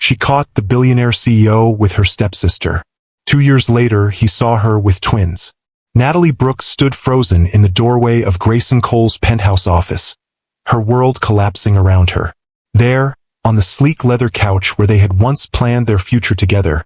She caught the billionaire CEO with her stepsister. 2 years later, he saw her with twins. Natalie Brooks stood frozen in the doorway of Grayson Cole's penthouse office, her world collapsing around her. There, on the sleek leather couch where they had once planned their future together,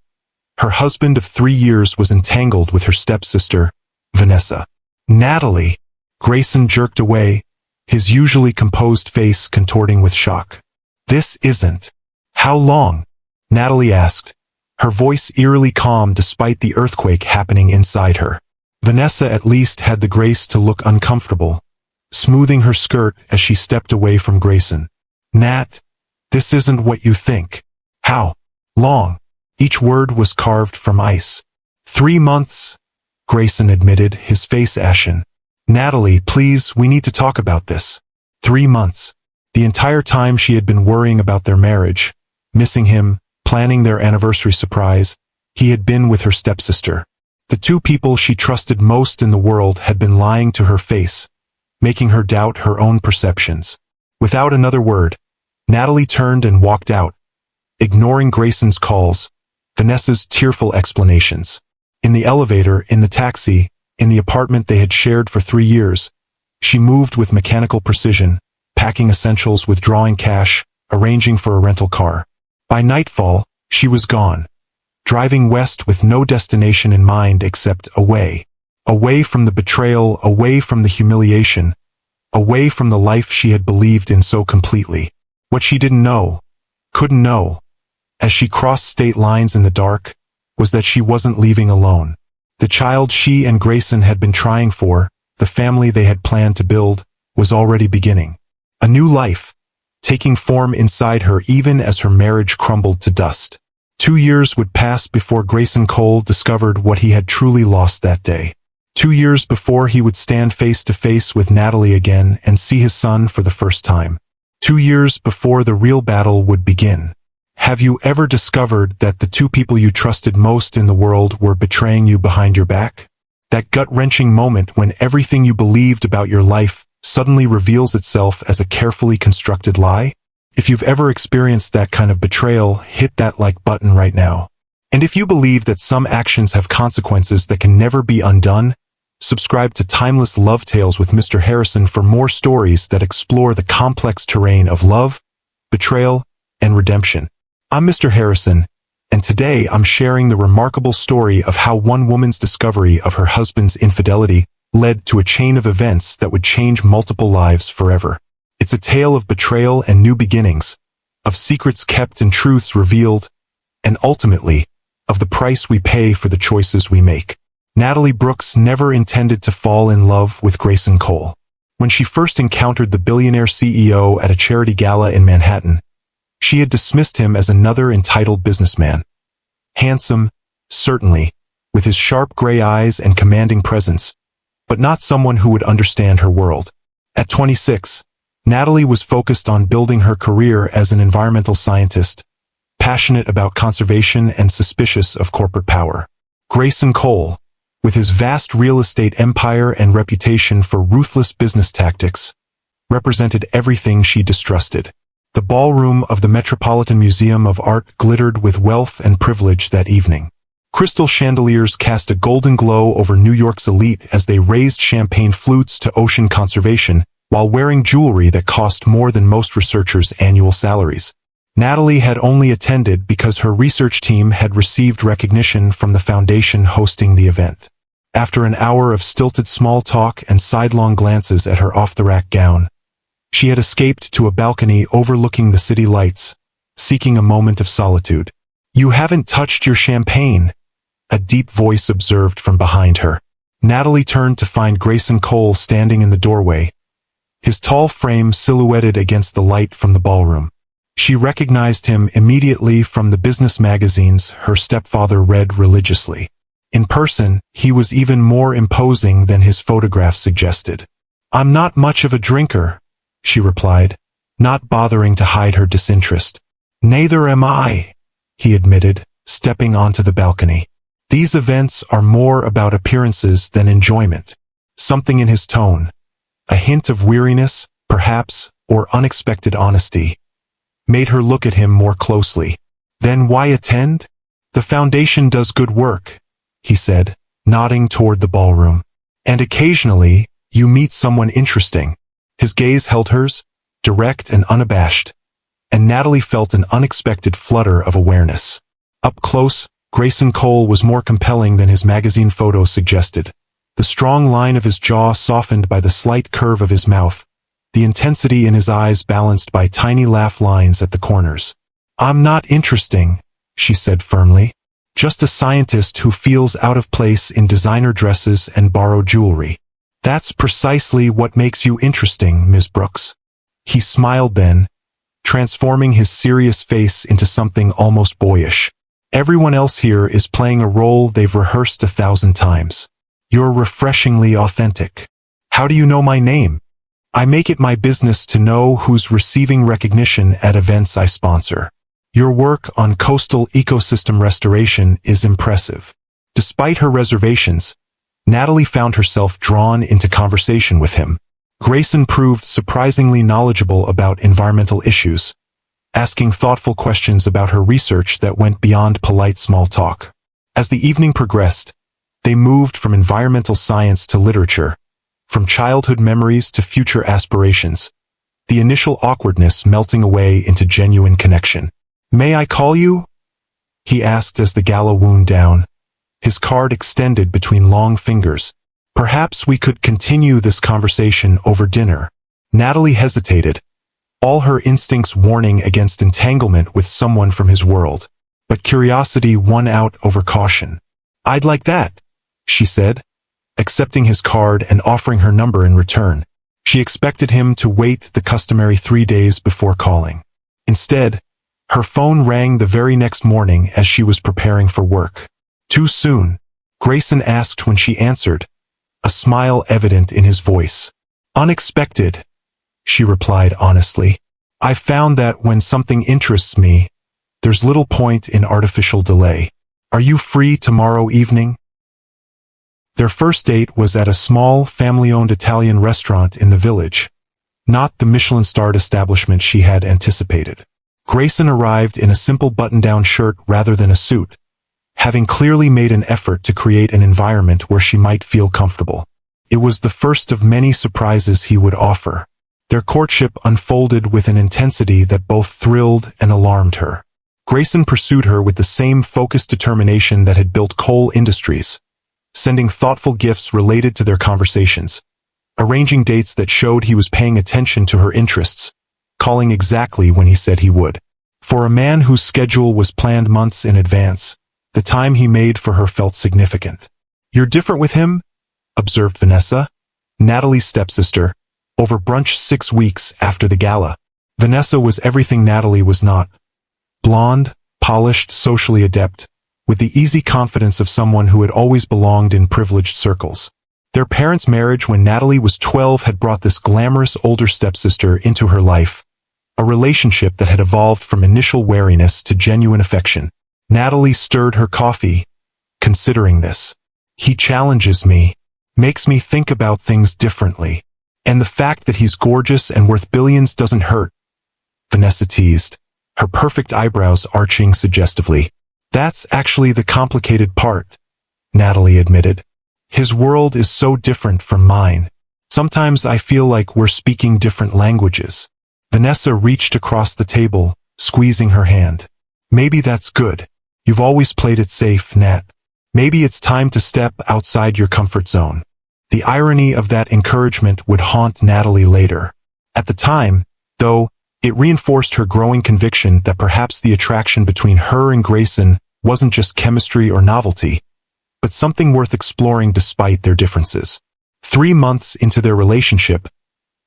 her husband of 3 years was entangled with her stepsister, Vanessa. Natalie! Grayson jerked away, his usually composed face contorting with shock. This isn't. How long? Natalie asked, her voice eerily calm despite the earthquake happening inside her. Vanessa at least had the grace to look uncomfortable, smoothing her skirt as she stepped away from Grayson. Nat, this isn't what you think. How long? Each word was carved from ice. 3 months, Grayson admitted, his face ashen. Natalie, please, we need to talk about this. 3 months. The entire time she had been worrying about their marriage, missing him, planning their anniversary surprise, he had been with her stepsister. The two people she trusted most in the world had been lying to her face, making her doubt her own perceptions. Without another word, Natalie turned and walked out, ignoring Grayson's calls, Vanessa's tearful explanations. In the elevator, in the taxi, in the apartment they had shared for 3 years, she moved with mechanical precision, packing essentials, withdrawing cash, arranging for a rental car. By nightfall, she was gone, driving west with no destination in mind except away. Away from the betrayal, away from the humiliation, away from the life she had believed in so completely. What she didn't know, couldn't know, as she crossed state lines in the dark, was that she wasn't leaving alone. The child she and Grayson had been trying for, the family they had planned to build, was already beginning. A new life, taking form inside her even as her marriage crumbled to dust. 2 years would pass before Grayson Cole discovered what he had truly lost that day. 2 years before he would stand face to face with Natalie again and see his son for the first time. 2 years before the real battle would begin. Have you ever discovered that the two people you trusted most in the world were betraying you behind your back? That gut-wrenching moment when everything you believed about your life suddenly reveals itself as a carefully constructed lie? If you've ever experienced that kind of betrayal, hit that like button right now. And if you believe that some actions have consequences that can never be undone, subscribe to Timeless Love Tales with Mr. Harrison for more stories that explore the complex terrain of love, betrayal, and redemption. I'm Mr. Harrison, and today I'm sharing the remarkable story of how one woman's discovery of her husband's infidelity led to a chain of events that would change multiple lives forever. It's a tale of betrayal and new beginnings, of secrets kept and truths revealed, and ultimately, of the price we pay for the choices we make. Natalie Brooks never intended to fall in love with Grayson Cole. When she first encountered the billionaire CEO at a charity gala in Manhattan, she had dismissed him as another entitled businessman. Handsome, certainly, with his sharp gray eyes and commanding presence, but not someone who would understand her world. At 26, Natalie was focused on building her career as an environmental scientist, passionate about conservation and suspicious of corporate power. Grayson Cole, with his vast real estate empire and reputation for ruthless business tactics, represented everything she distrusted. The ballroom of the Metropolitan Museum of Art glittered with wealth and privilege that evening. Crystal chandeliers cast a golden glow over New York's elite as they raised champagne flutes to ocean conservation, while wearing jewelry that cost more than most researchers' annual salaries. Natalie had only attended because her research team had received recognition from the foundation hosting the event. After an hour of stilted small talk and sidelong glances at her off-the-rack gown, she had escaped to a balcony overlooking the city lights, seeking a moment of solitude. "You haven't touched your champagne," a deep voice observed from behind her. Natalie turned to find Grayson Cole standing in the doorway, his tall frame silhouetted against the light from the ballroom. She recognized him immediately from the business magazines her stepfather read religiously. In person, he was even more imposing than his photograph suggested. "I'm not much of a drinker," she replied, not bothering to hide her disinterest. "Neither am I," he admitted, stepping onto the balcony. These events are more about appearances than enjoyment. Something in his tone, a hint of weariness, perhaps, or unexpected honesty, made her look at him more closely. Then why attend? The foundation does good work, he said, nodding toward the ballroom. And occasionally, you meet someone interesting. His gaze held hers, direct and unabashed, and Natalie felt an unexpected flutter of awareness. Up close, Grayson Cole was more compelling than his magazine photos suggested. The strong line of his jaw softened by the slight curve of his mouth, the intensity in his eyes balanced by tiny laugh lines at the corners. I'm not interesting, she said firmly. Just a scientist who feels out of place in designer dresses and borrowed jewelry. That's precisely what makes you interesting, Ms. Brooks. He smiled then, transforming his serious face into something almost boyish. Everyone else here is playing a role they've rehearsed 1,000 times. You're refreshingly authentic. How do you know my name? I make it my business to know who's receiving recognition at events I sponsor. Your work on coastal ecosystem restoration is impressive. Despite her reservations, Natalie found herself drawn into conversation with him. Grayson proved surprisingly knowledgeable about environmental issues, asking thoughtful questions about her research that went beyond polite small talk. As the evening progressed, they moved from environmental science to literature, from childhood memories to future aspirations, the initial awkwardness melting away into genuine connection. May I call you? He asked as the gala wound down, his card extended between long fingers. Perhaps we could continue this conversation over dinner. Natalie hesitated, all her instincts warning against entanglement with someone from his world. But curiosity won out over caution. I'd like that, she said, accepting his card and offering her number in return. She expected him to wait the customary 3 days before calling. Instead, her phone rang the very next morning as she was preparing for work. Too soon? Grayson asked when she answered, a smile evident in his voice. Unexpected, she replied honestly. I've found that when something interests me, there's little point in artificial delay. Are you free tomorrow evening? Their first date was at a small, family-owned Italian restaurant in the village, not the Michelin-starred establishment she had anticipated. Grayson arrived in a simple button-down shirt rather than a suit, having clearly made an effort to create an environment where she might feel comfortable. It was the first of many surprises he would offer. Their courtship unfolded with an intensity that both thrilled and alarmed her. Grayson pursued her with the same focused determination that had built Cole Industries, sending thoughtful gifts related to their conversations, arranging dates that showed he was paying attention to her interests, calling exactly when he said he would. For a man whose schedule was planned months in advance, the time he made for her felt significant. You're different with him? Observed Vanessa, Natalie's stepsister, over brunch 6 weeks after the gala. Vanessa was everything Natalie was not. Blonde, polished, socially adept, with the easy confidence of someone who had always belonged in privileged circles. Their parents' marriage when Natalie was 12 had brought this glamorous older stepsister into her life, a relationship that had evolved from initial wariness to genuine affection. Natalie stirred her coffee, considering this. He challenges me, makes me think about things differently. And the fact that he's gorgeous and worth billions doesn't hurt, Vanessa teased, her perfect eyebrows arching suggestively. That's actually the complicated part, Natalie admitted. His world is so different from mine. Sometimes I feel like we're speaking different languages. Vanessa reached across the table, squeezing her hand. Maybe that's good. You've always played it safe, Nat. Maybe it's time to step outside your comfort zone. The irony of that encouragement would haunt Natalie later. At the time, though, it reinforced her growing conviction that perhaps the attraction between her and Grayson wasn't just chemistry or novelty, but something worth exploring despite their differences. 3 months into their relationship,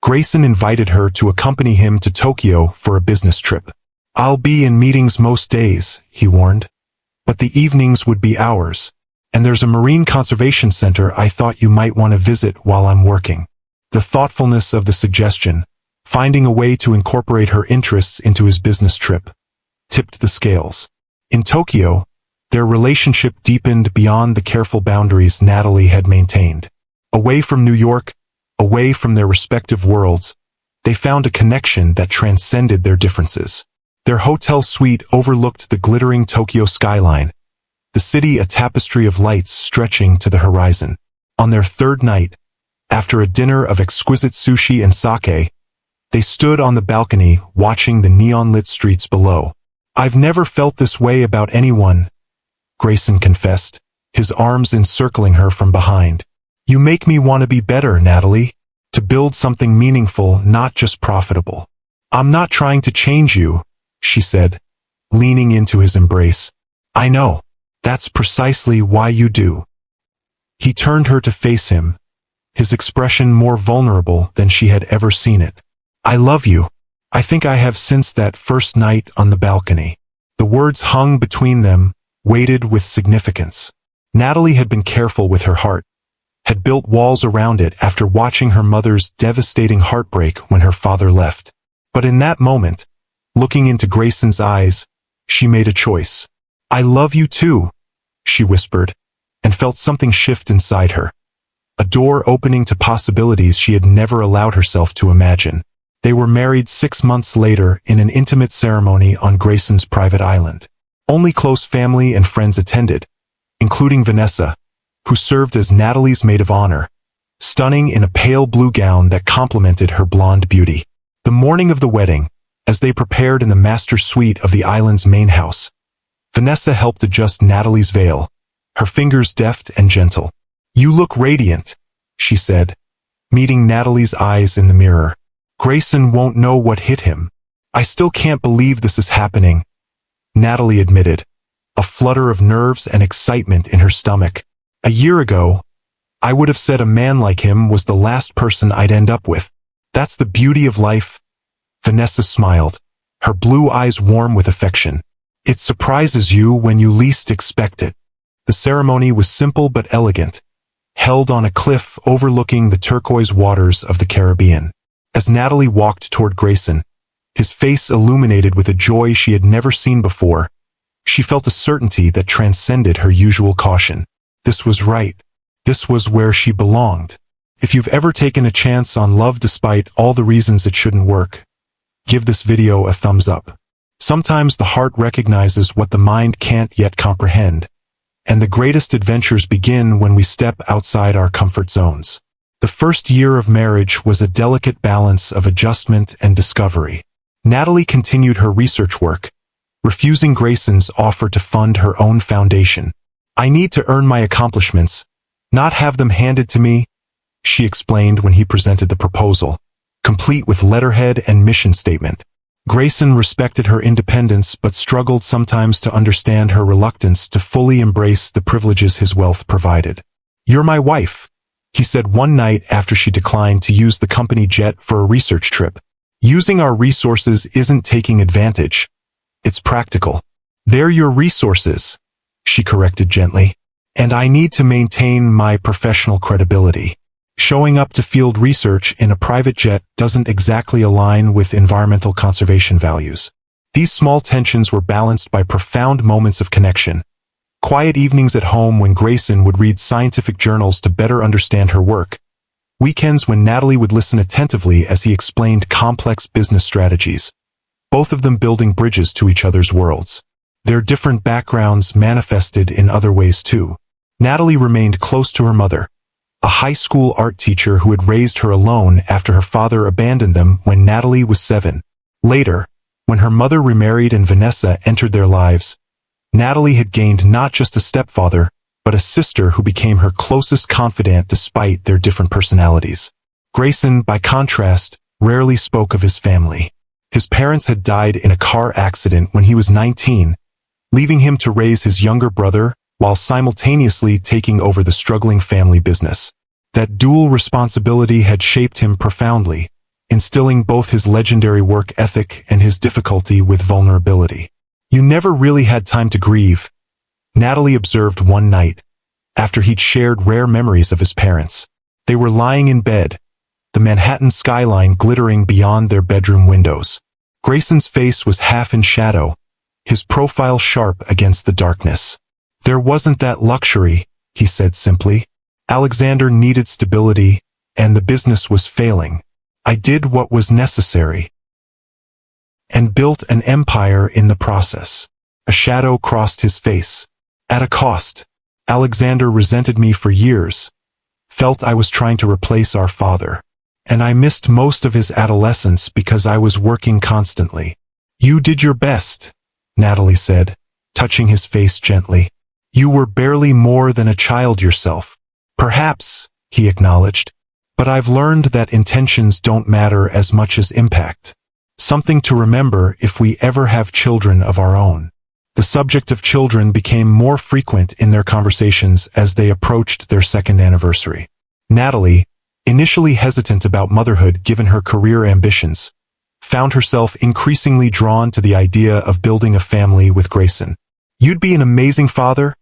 Grayson invited her to accompany him to Tokyo for a business trip. I'll be in meetings most days, he warned, but the evenings would be ours. And there's a marine conservation center I thought you might want to visit while I'm working. The thoughtfulness of the suggestion, finding a way to incorporate her interests into his business trip, tipped the scales. In Tokyo, their relationship deepened beyond the careful boundaries Natalie had maintained. Away from New York, away from their respective worlds, they found a connection that transcended their differences. Their hotel suite overlooked the glittering Tokyo skyline, the city a tapestry of lights stretching to the horizon. On their third night, after a dinner of exquisite sushi and sake, they stood on the balcony watching the neon-lit streets below. "I've never felt this way about anyone," Grayson confessed, his arms encircling her from behind. "You make me want to be better, Natalie. To build something meaningful, not just profitable." "I'm not trying to change you," she said, leaning into his embrace. "I know. That's precisely why you do." He turned her to face him, his expression more vulnerable than she had ever seen it. "I love you. I think I have since that first night on the balcony." The words hung between them, weighted with significance. Natalie had been careful with her heart, had built walls around it after watching her mother's devastating heartbreak when her father left. But in that moment, looking into Grayson's eyes, she made a choice. "I love you too," she whispered, and felt something shift inside her. A door opening to possibilities she had never allowed herself to imagine. They were married 6 months later in an intimate ceremony on Grayson's private island. Only close family and friends attended, including Vanessa, who served as Natalie's maid of honor, stunning in a pale blue gown that complemented her blonde beauty. The morning of the wedding, as they prepared in the master suite of the island's main house, Vanessa helped adjust Natalie's veil, her fingers deft and gentle. "You look radiant," she said, meeting Natalie's eyes in the mirror. "Grayson won't know what hit him. I still can't believe this is happening," Natalie admitted, a flutter of nerves and excitement in her stomach. "A year ago, I would have said a man like him was the last person I'd end up with. That's the beauty of life." Vanessa smiled, her blue eyes warm with affection. "It surprises you when you least expect it." The ceremony was simple but elegant, held on a cliff overlooking the turquoise waters of the Caribbean. As Natalie walked toward Grayson, his face illuminated with a joy she had never seen before, she felt a certainty that transcended her usual caution. This was right. This was where she belonged. If you've ever taken a chance on love despite all the reasons it shouldn't work, give this video a thumbs up. Sometimes the heart recognizes what the mind can't yet comprehend, and the greatest adventures begin when we step outside our comfort zones. The first year of marriage was a delicate balance of adjustment and discovery. Natalie continued her research work, refusing Grayson's offer to fund her own foundation. "I need to earn my accomplishments, not have them handed to me," she explained when he presented the proposal, complete with letterhead and mission statement. Grayson respected her independence but struggled sometimes to understand her reluctance to fully embrace the privileges his wealth provided. "You're my wife," he said one night after she declined to use the company jet for a research trip. "Using our resources isn't taking advantage. It's practical." "They're your resources," she corrected gently, "and I need to maintain my professional credibility. Showing up to field research in a private jet doesn't exactly align with environmental conservation values." These small tensions were balanced by profound moments of connection. Quiet evenings at home when Grayson would read scientific journals to better understand her work. Weekends when Natalie would listen attentively as he explained complex business strategies, both of them building bridges to each other's worlds. Their different backgrounds manifested in other ways too. Natalie remained close to her mother, a high school art teacher who had raised her alone after her father abandoned them when Natalie was 7. Later, when her mother remarried and Vanessa entered their lives, Natalie had gained not just a stepfather, but a sister who became her closest confidant despite their different personalities. Grayson, by contrast, rarely spoke of his family. His parents had died in a car accident when he was 19, leaving him to raise his younger brother while simultaneously taking over the struggling family business. That dual responsibility had shaped him profoundly, instilling both his legendary work ethic and his difficulty with vulnerability. "You never really had time to grieve," Natalie observed one night, after he'd shared rare memories of his parents. They were lying in bed, the Manhattan skyline glittering beyond their bedroom windows. Grayson's face was half in shadow, his profile sharp against the darkness. "There wasn't that luxury," he said simply. "Alexander needed stability, and the business was failing. I did what was necessary." and built an empire in the process. A shadow crossed his face. At a cost. Alexander resented me for years, felt I was trying to replace our father. And I missed most of his adolescence because I was working constantly. You did your best, Natalie said, touching his face gently. You were barely more than a child yourself. Perhaps, he acknowledged, but I've learned that intentions don't matter as much as impact. Something to remember if we ever have children of our own. The subject of children became more frequent in their conversations as they approached their second anniversary. Natalie, initially hesitant about motherhood given her career ambitions, found herself increasingly drawn to the idea of building a family with Grayson. You'd be an amazing father,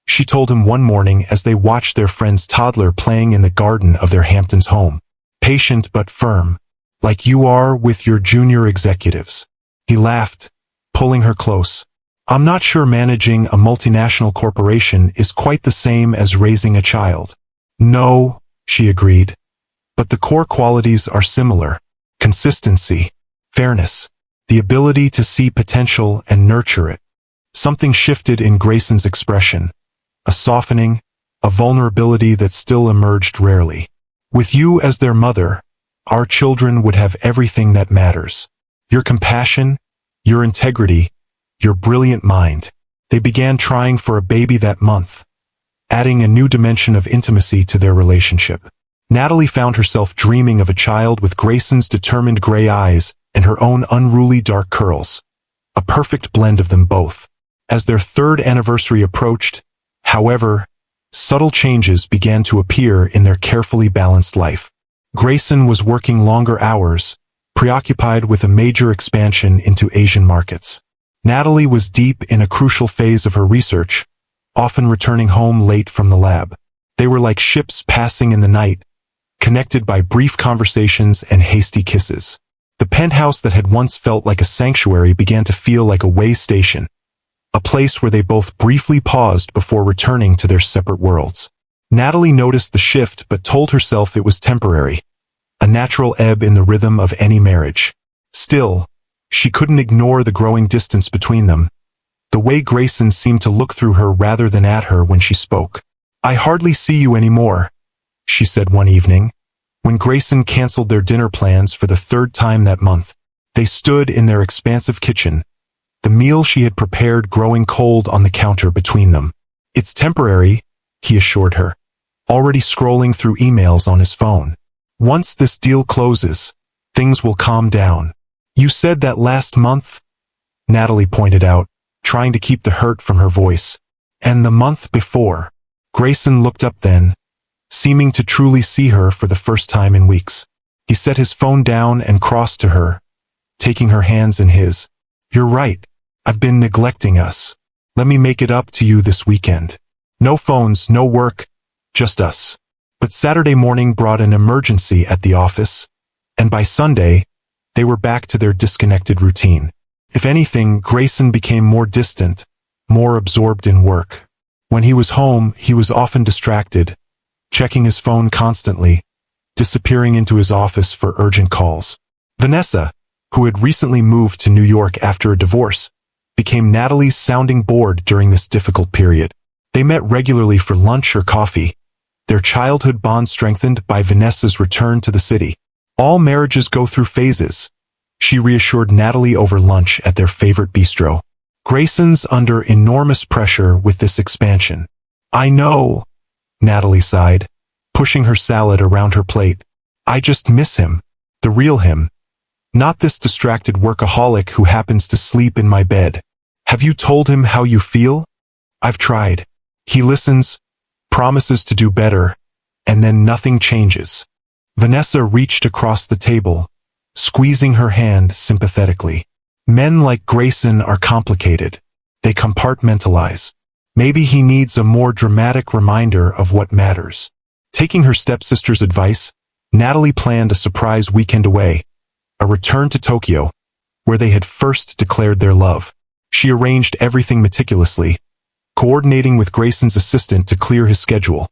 she told him one morning as they watched their friend's toddler playing in the garden of their Hamptons home. Patient but firm, like you are with your junior executives. He laughed, pulling her close. I'm not sure managing a multinational corporation is quite the same as raising a child. No, she agreed. But the core qualities are similar. Consistency, fairness, the ability to see potential and nurture it. Something shifted in Grayson's expression. A softening, a vulnerability that still emerged rarely. With you as their mother, our children would have everything that matters. Your compassion, your integrity, your brilliant mind. They began trying for a baby that month, adding a new dimension of intimacy to their relationship. Natalie found herself dreaming of a child with Grayson's determined gray eyes and her own unruly dark curls. A perfect blend of them both. As their third anniversary approached, however, subtle changes began to appear in their carefully balanced life. Grayson was working longer hours, preoccupied with a major expansion into Asian markets. Natalie was deep in a crucial phase of her research, often returning home late from the lab. They were like ships passing in the night, connected by brief conversations and hasty kisses. The penthouse that had once felt like a sanctuary began to feel like a way station, a place where they both briefly paused before returning to their separate worlds. Natalie noticed the shift but told herself it was temporary, a natural ebb in the rhythm of any marriage. Still, she couldn't ignore the growing distance between them, the way Grayson seemed to look through her rather than at her when she spoke. I hardly see you anymore, she said one evening, when Grayson canceled their dinner plans for the third time that month. They stood in their expansive kitchen, the meal she had prepared growing cold on the counter between them. It's temporary, he assured her, already scrolling through emails on his phone. Once this deal closes, things will calm down. You said that last month, Natalie pointed out, trying to keep the hurt from her voice. And the month before. Grayson looked up then, seeming to truly see her for the first time in weeks. He set his phone down and crossed to her, taking her hands in his. You're right. I've been neglecting us. Let me make it up to you this weekend. No phones, no work, just us. But Saturday morning brought an emergency at the office, and by Sunday, they were back to their disconnected routine. If anything, Grayson became more distant, more absorbed in work. When he was home, he was often distracted, checking his phone constantly, disappearing into his office for urgent calls. Vanessa, who had recently moved to New York after a divorce, became Natalie's sounding board during this difficult period. They met regularly for lunch or coffee, their childhood bond strengthened by Vanessa's return to the city. All marriages go through phases, she reassured Natalie over lunch at their favorite bistro. Grayson's under enormous pressure with this expansion. I know, Natalie sighed, pushing her salad around her plate. I just miss him, the real him. Not this distracted workaholic who happens to sleep in my bed. Have you told him how you feel? I've tried. He listens, promises to do better, and then nothing changes. Vanessa reached across the table, squeezing her hand sympathetically. Men like Grayson are complicated. They compartmentalize. Maybe he needs a more dramatic reminder of what matters. Taking her stepsister's advice, Natalie planned a surprise weekend away, a return to Tokyo, where they had first declared their love. She arranged everything meticulously, coordinating with Grayson's assistant to clear his schedule,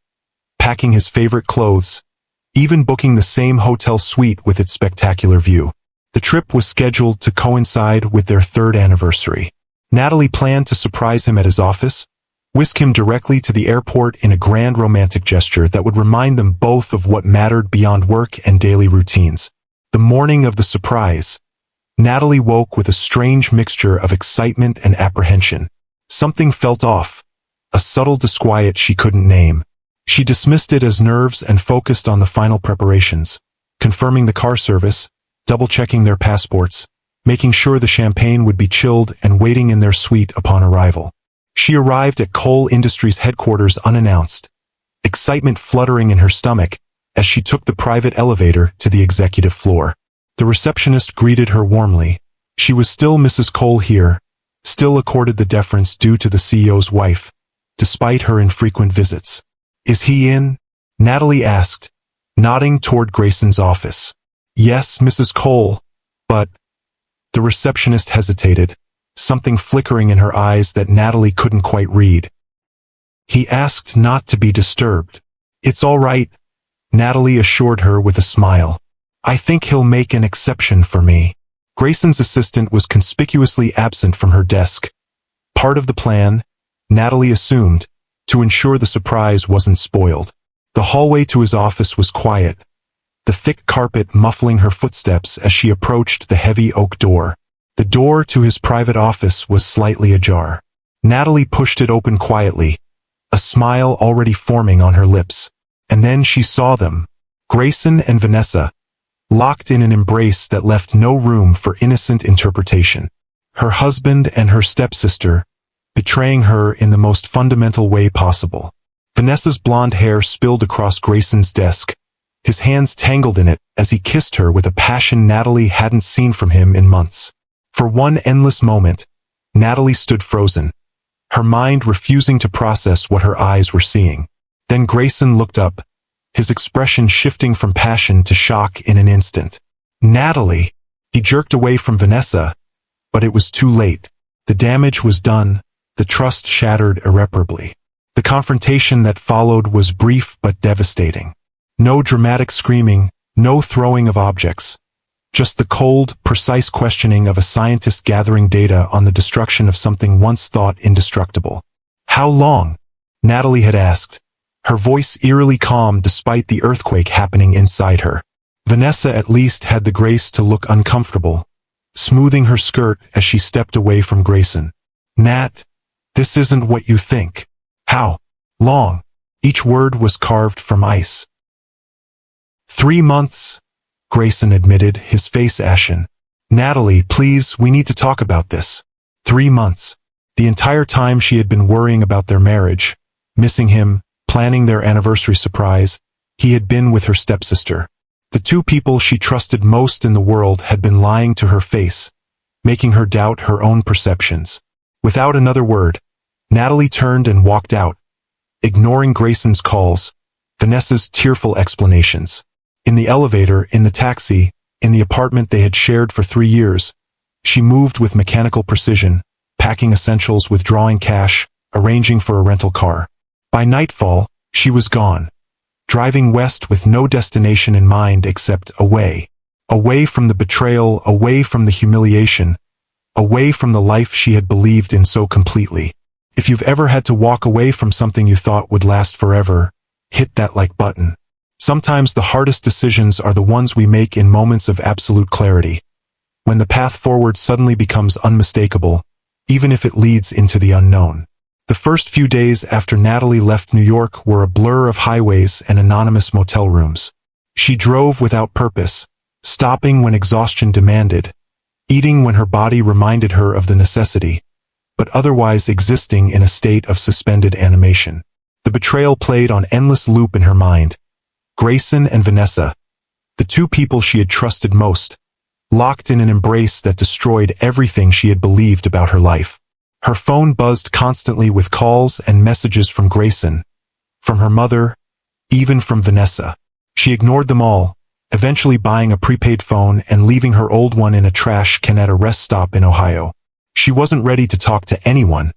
packing his favorite clothes, even booking the same hotel suite with its spectacular view. The trip was scheduled to coincide with their 3rd anniversary. Natalie planned to surprise him at his office, whisk him directly to the airport in a grand romantic gesture that would remind them both of what mattered beyond work and daily routines. The morning of the surprise, Natalie woke with a strange mixture of excitement and apprehension. Something felt off, a subtle disquiet she couldn't name. She dismissed it as nerves and focused on the final preparations, confirming the car service, double-checking their passports, making sure the champagne would be chilled and waiting in their suite upon arrival. She arrived at Cole Industries headquarters unannounced, excitement fluttering in her stomach as she took the private elevator to the executive floor. The receptionist greeted her warmly. She was still Mrs. Cole here, still accorded the deference due to the CEO's wife, despite her infrequent visits. "Is he in?" Natalie asked, nodding toward Grayson's office. "Yes, Mrs. Cole, but—" The receptionist hesitated, something flickering in her eyes that Natalie couldn't quite read. "He asked not to be disturbed." "It's all right," Natalie assured her with a smile. "I think he'll make an exception for me." Grayson's assistant was conspicuously absent from her desk. Part of the plan, Natalie assumed, to ensure the surprise wasn't spoiled. The hallway to his office was quiet, the thick carpet muffling her footsteps as she approached the heavy oak door. The door to his private office was slightly ajar. Natalie pushed it open quietly, a smile already forming on her lips. And then she saw them, Grayson and Vanessa, locked in an embrace that left no room for innocent interpretation. Her husband and her stepsister, betraying her in the most fundamental way possible. Vanessa's blonde hair spilled across Grayson's desk, his hands tangled in it as he kissed her with a passion Natalie hadn't seen from him in months. For one endless moment, Natalie stood frozen, her mind refusing to process what her eyes were seeing. Then Grayson looked up, his expression shifting from passion to shock in an instant. "Natalie!" He jerked away from Vanessa, but it was too late. The damage was done, the trust shattered irreparably. The confrontation that followed was brief but devastating. No dramatic screaming, no throwing of objects. Just the cold, precise questioning of a scientist gathering data on the destruction of something once thought indestructible. "How long?" Natalie had asked, her voice eerily calm despite the earthquake happening inside her. Vanessa at least had the grace to look uncomfortable, smoothing her skirt as she stepped away from Grayson. "Nat, this isn't what you think." "How long?" Each word was carved from ice. 3 months, Grayson admitted, his face ashen. "Natalie, please, we need to talk about this." 3 months. The entire time she had been worrying about their marriage, missing him, planning their anniversary surprise, he had been with her stepsister. The two people she trusted most in the world had been lying to her face, making her doubt her own perceptions. Without another word, Natalie turned and walked out, ignoring Grayson's calls, Vanessa's tearful explanations. In the elevator, in the taxi, in the apartment they had shared for 3 years, she moved with mechanical precision, packing essentials, withdrawing cash, arranging for a rental car. By nightfall, she was gone, driving west with no destination in mind except away. Away from the betrayal, away from the humiliation, away from the life she had believed in so completely. If you've ever had to walk away from something you thought would last forever, hit that like button. Sometimes the hardest decisions are the ones we make in moments of absolute clarity, when the path forward suddenly becomes unmistakable, even if it leads into the unknown. The first few days after Natalie left New York were a blur of highways and anonymous motel rooms. She drove without purpose, stopping when exhaustion demanded, eating when her body reminded her of the necessity, but otherwise existing in a state of suspended animation. The betrayal played on endless loop in her mind. Grayson and Vanessa, the two people she had trusted most, locked in an embrace that destroyed everything she had believed about her life. Her phone buzzed constantly with calls and messages from Grayson, from her mother, even from Vanessa. She ignored them all, eventually buying a prepaid phone and leaving her old one in a trash can at a rest stop in Ohio. She wasn't ready to talk to anyone,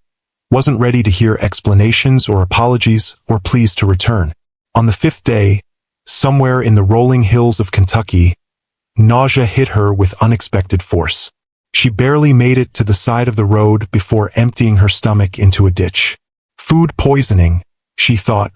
wasn't ready to hear explanations or apologies or pleas to return. On the 5th day, somewhere in the rolling hills of Kentucky, Nausea hit her with unexpected force. She barely made it to the side of the road before emptying her stomach into a ditch. Food poisoning, she thought,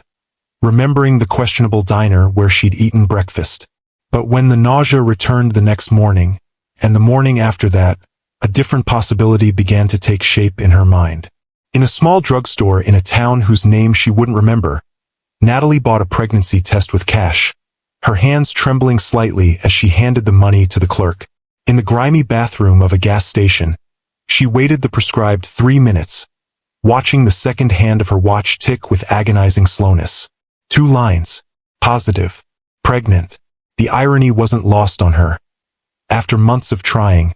remembering the questionable diner where she'd eaten breakfast. But when the nausea returned the next morning, and the morning after that, a different possibility began to take shape in her mind. In a small drugstore in a town whose name she wouldn't remember, Natalie bought a pregnancy test with cash, her hands trembling slightly as she handed the money to the clerk. In the grimy bathroom of a gas station, she waited the prescribed 3 minutes, watching the second hand of her watch tick with agonizing slowness. 2 lines. Positive. Pregnant. The irony wasn't lost on her. After months of trying,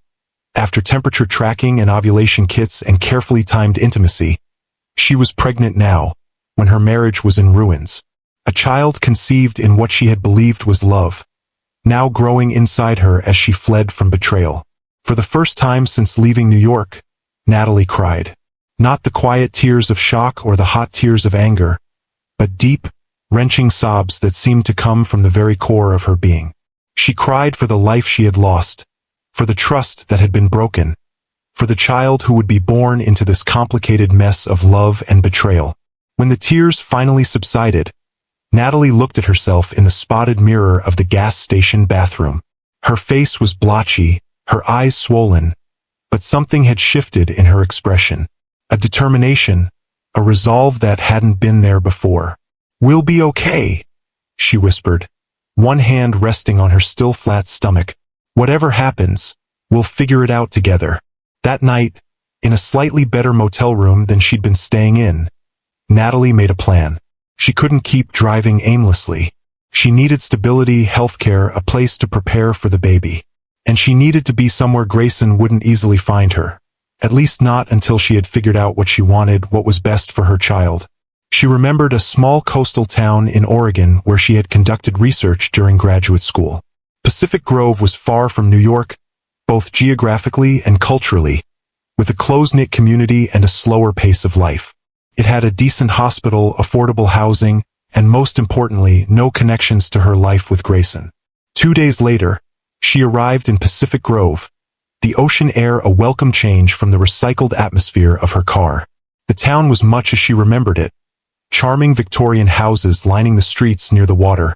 after temperature tracking and ovulation kits and carefully timed intimacy, she was pregnant now, when her marriage was in ruins. A child conceived in what she had believed was love, now growing inside her as she fled from betrayal. For the first time since leaving New York, Natalie cried. Not the quiet tears of shock or the hot tears of anger, but deep, wrenching sobs that seemed to come from the very core of her being. She cried for the life she had lost, for the trust that had been broken, for the child who would be born into this complicated mess of love and betrayal. When the tears finally subsided, Natalie looked at herself in the spotted mirror of the gas station bathroom. Her face was blotchy, her eyes swollen, but something had shifted in her expression. A determination, a resolve that hadn't been there before. "We'll be okay," she whispered, one hand resting on her still flat stomach. "Whatever happens, we'll figure it out together." That night, in a slightly better motel room than she'd been staying in, Natalie made a plan. She couldn't keep driving aimlessly. She needed stability, healthcare, a place to prepare for the baby. And she needed to be somewhere Grayson wouldn't easily find her. At least not until she had figured out what she wanted, what was best for her child. She remembered a small coastal town in Oregon where she had conducted research during graduate school. Pacific Grove was far from New York, both geographically and culturally, with a close-knit community and a slower pace of life. It had a decent hospital, affordable housing, and most importantly, no connections to her life with Grayson. 2 days later, she arrived in Pacific Grove, the ocean air a welcome change from the recycled atmosphere of her car. The town was much as she remembered it. Charming Victorian houses lining the streets near the water,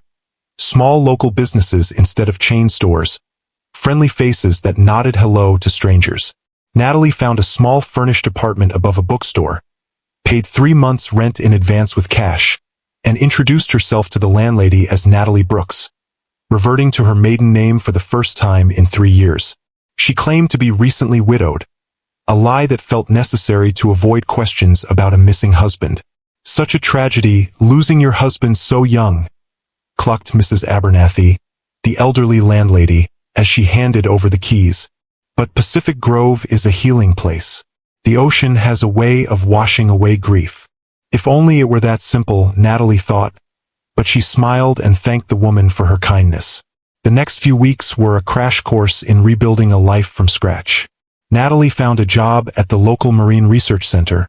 small local businesses instead of chain stores, friendly faces that nodded hello to strangers. Natalie found a small furnished apartment above a bookstore, paid 3 months' rent in advance with cash, and introduced herself to the landlady as Natalie Brooks, reverting to her maiden name for the first time in 3 years. She claimed to be recently widowed, a lie that felt necessary to avoid questions about a missing husband. "Such a tragedy, losing your husband so young," clucked Mrs. Abernathy, the elderly landlady, as she handed over the keys. "But Pacific Grove is a healing place. The ocean has a way of washing away grief." If only it were that simple, Natalie thought, but she smiled and thanked the woman for her kindness. The next few weeks were a crash course in rebuilding a life from scratch. Natalie found a job at the local Marine Research Center,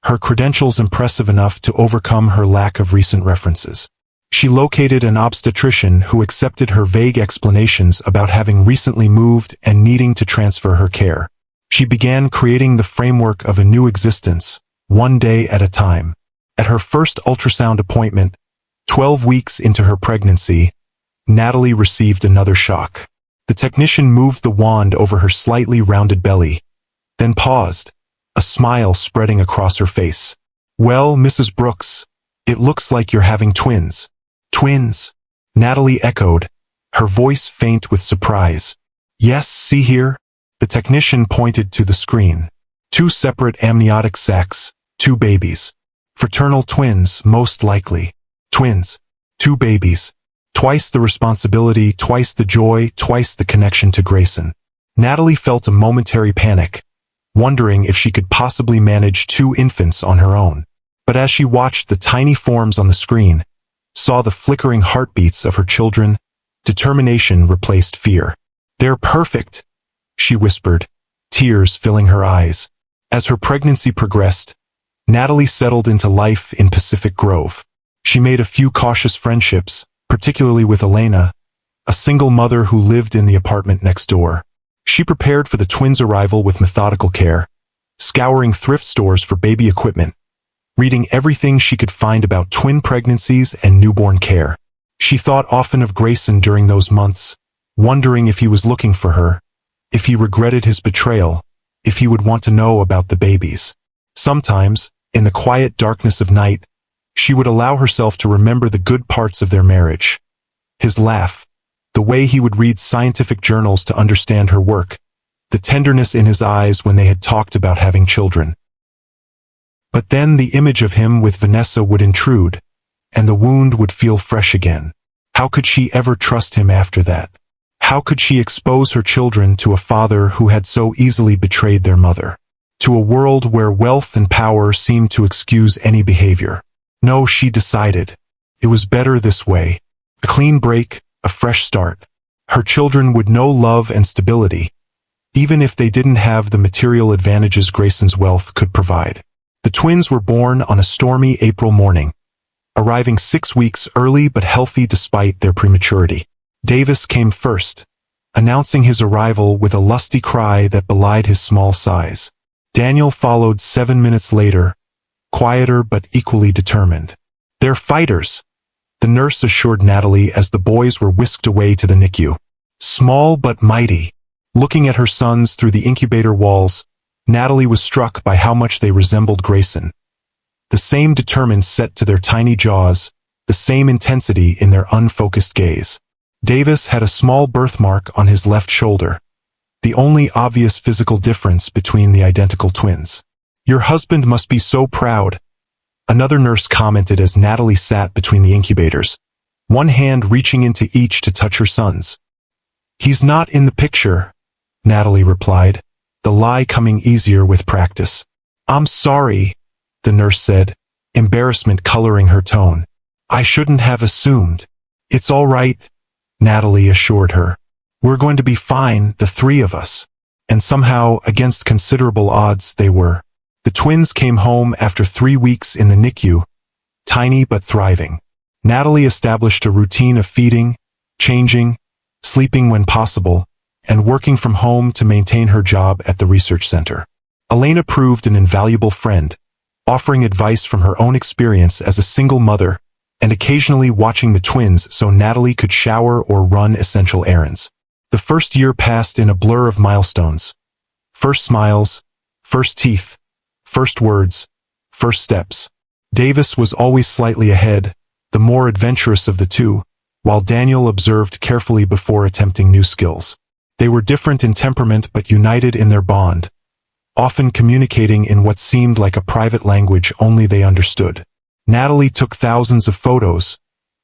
her credentials impressive enough to overcome her lack of recent references. She located an obstetrician who accepted her vague explanations about having recently moved and needing to transfer her care. She began creating the framework of a new existence, one day at a time. At her first ultrasound appointment, 12 weeks into her pregnancy, Natalie received another shock. The technician moved the wand over her slightly rounded belly, then paused, a smile spreading across her face. "Well, Mrs. Brooks, it looks like you're having twins." "Twins?" Natalie echoed, her voice faint with surprise. "Yes, see here?" The technician pointed to the screen. 2 separate amniotic sacs, 2 babies. Fraternal twins, most likely. Twins. 2 babies. Twice the responsibility, twice the joy, twice the connection to Grayson. Natalie felt a momentary panic, wondering if she could possibly manage 2 infants on her own. But as she watched the tiny forms on the screen, saw the flickering heartbeats of her children, determination replaced fear. "They're perfect," she whispered, tears filling her eyes. As her pregnancy progressed, Natalie settled into life in Pacific Grove. She made a few cautious friendships, particularly with Elena, a single mother who lived in the apartment next door. She prepared for the twins' arrival with methodical care, scouring thrift stores for baby equipment, reading everything she could find about twin pregnancies and newborn care. She thought often of Grayson during those months, wondering if he was looking for her, if he regretted his betrayal, if he would want to know about the babies. Sometimes, in the quiet darkness of night, she would allow herself to remember the good parts of their marriage. His laugh, the way he would read scientific journals to understand her work, the tenderness in his eyes when they had talked about having children. But then the image of him with Vanessa would intrude, and the wound would feel fresh again. How could she ever trust him after that? How could she expose her children to a father who had so easily betrayed their mother? To a world where wealth and power seemed to excuse any behavior. No, she decided. It was better this way. A clean break, a fresh start. Her children would know love and stability, even if they didn't have the material advantages Grayson's wealth could provide. The twins were born on a stormy April morning, arriving 6 weeks early but healthy despite their prematurity. Davis came first, announcing his arrival with a lusty cry that belied his small size. Daniel followed 7 minutes later, quieter but equally determined. "They're fighters," the nurse assured Natalie as the boys were whisked away to the NICU. Small but mighty. Looking at her sons through the incubator walls, Natalie was struck by how much they resembled Grayson. The same determined set to their tiny jaws, the same intensity in their unfocused gaze. Davis had a small birthmark on his left shoulder, the only obvious physical difference between the identical twins. "Your husband must be so proud," another nurse commented as Natalie sat between the incubators, one hand reaching into each to touch her sons. "He's not in the picture," Natalie replied, the lie coming easier with practice. "I'm sorry," the nurse said, embarrassment coloring her tone. "I shouldn't have assumed." "It's all right," Natalie assured her. "We're going to be fine, the three of us." And somehow, against considerable odds, they were. The twins came home after 3 weeks in the NICU, tiny but thriving. Natalie established a routine of feeding, changing, sleeping when possible, and working from home to maintain her job at the research center. Elena proved an invaluable friend, offering advice from her own experience as a single mother, and occasionally watching the twins so Natalie could shower or run essential errands. The first year passed in a blur of milestones. First smiles, first teeth, first words, first steps. Davis was always slightly ahead, the more adventurous of the two, while Daniel observed carefully before attempting new skills. They were different in temperament but united in their bond, often communicating in what seemed like a private language only they understood. Natalie took thousands of photos,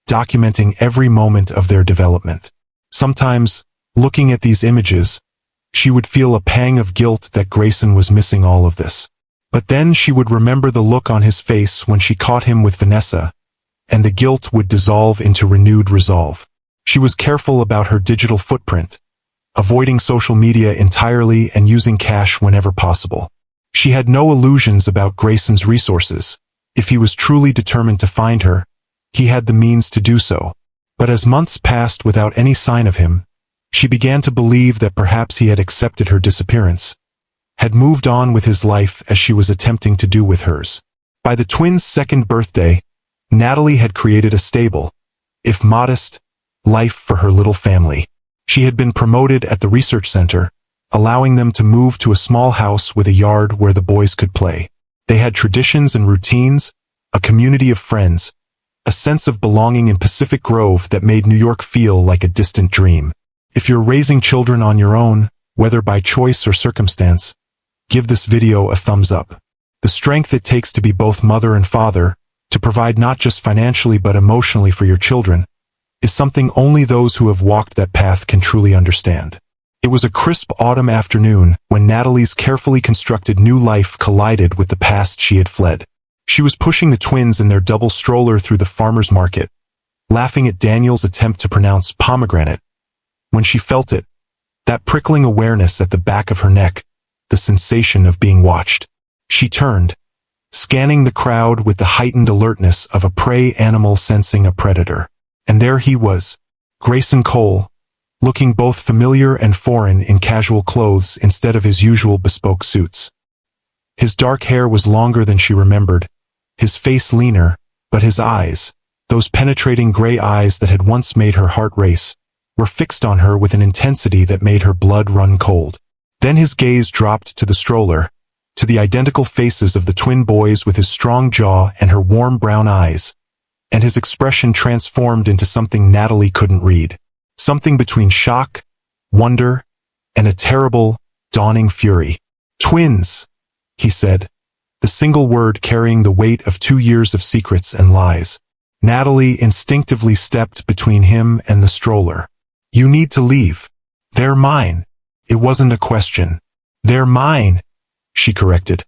documenting every moment of their development. Sometimes, looking at these images, she would feel a pang of guilt that Grayson was missing all of this. But then she would remember the look on his face when she caught him with Vanessa, and the guilt would dissolve into renewed resolve. She was careful about her digital footprint, avoiding social media entirely and using cash whenever possible. She had no illusions about Grayson's resources. If he was truly determined to find her, he had the means to do so. But as months passed without any sign of him, she began to believe that perhaps he had accepted her disappearance, had moved on with his life as she was attempting to do with hers. By the twins' second birthday, Natalie had created a stable, if modest, life for her little family. She had been promoted at the research center, allowing them to move to a small house with a yard where the boys could play. They had traditions and routines, a community of friends, a sense of belonging in Pacific Grove that made New York feel like a distant dream. If you're raising children on your own, whether by choice or circumstance, give this video a thumbs up. The strength it takes to be both mother and father, to provide not just financially but emotionally for your children, is something only those who have walked that path can truly understand. It was a crisp autumn afternoon when Natalie's carefully constructed new life collided with the past she had fled. She was pushing the twins in their double stroller through the farmer's market, laughing at Daniel's attempt to pronounce pomegranate, when she felt it, that prickling awareness at the back of her neck, the sensation of being watched. She turned, scanning the crowd with the heightened alertness of a prey animal sensing a predator. And there he was, Grayson Cole, looking both familiar and foreign in casual clothes instead of his usual bespoke suits. His dark hair was longer than she remembered, his face leaner, but his eyes, those penetrating gray eyes that had once made her heart race, were fixed on her with an intensity that made her blood run cold. Then his gaze dropped to the stroller, to the identical faces of the twin boys with his strong jaw and her warm brown eyes, and his expression transformed into something Natalie couldn't read. Something between shock, wonder, and a terrible, dawning fury. "Twins," he said, the single word carrying the weight of 2 years of secrets and lies. Natalie instinctively stepped between him and the stroller. "You need to leave. They're mine." It wasn't a question. "They're mine," she corrected,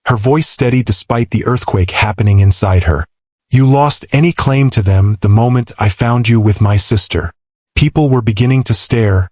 her voice steady despite the earthquake happening inside her. "You lost any claim to them the moment I found you with my sister." People were beginning to stare,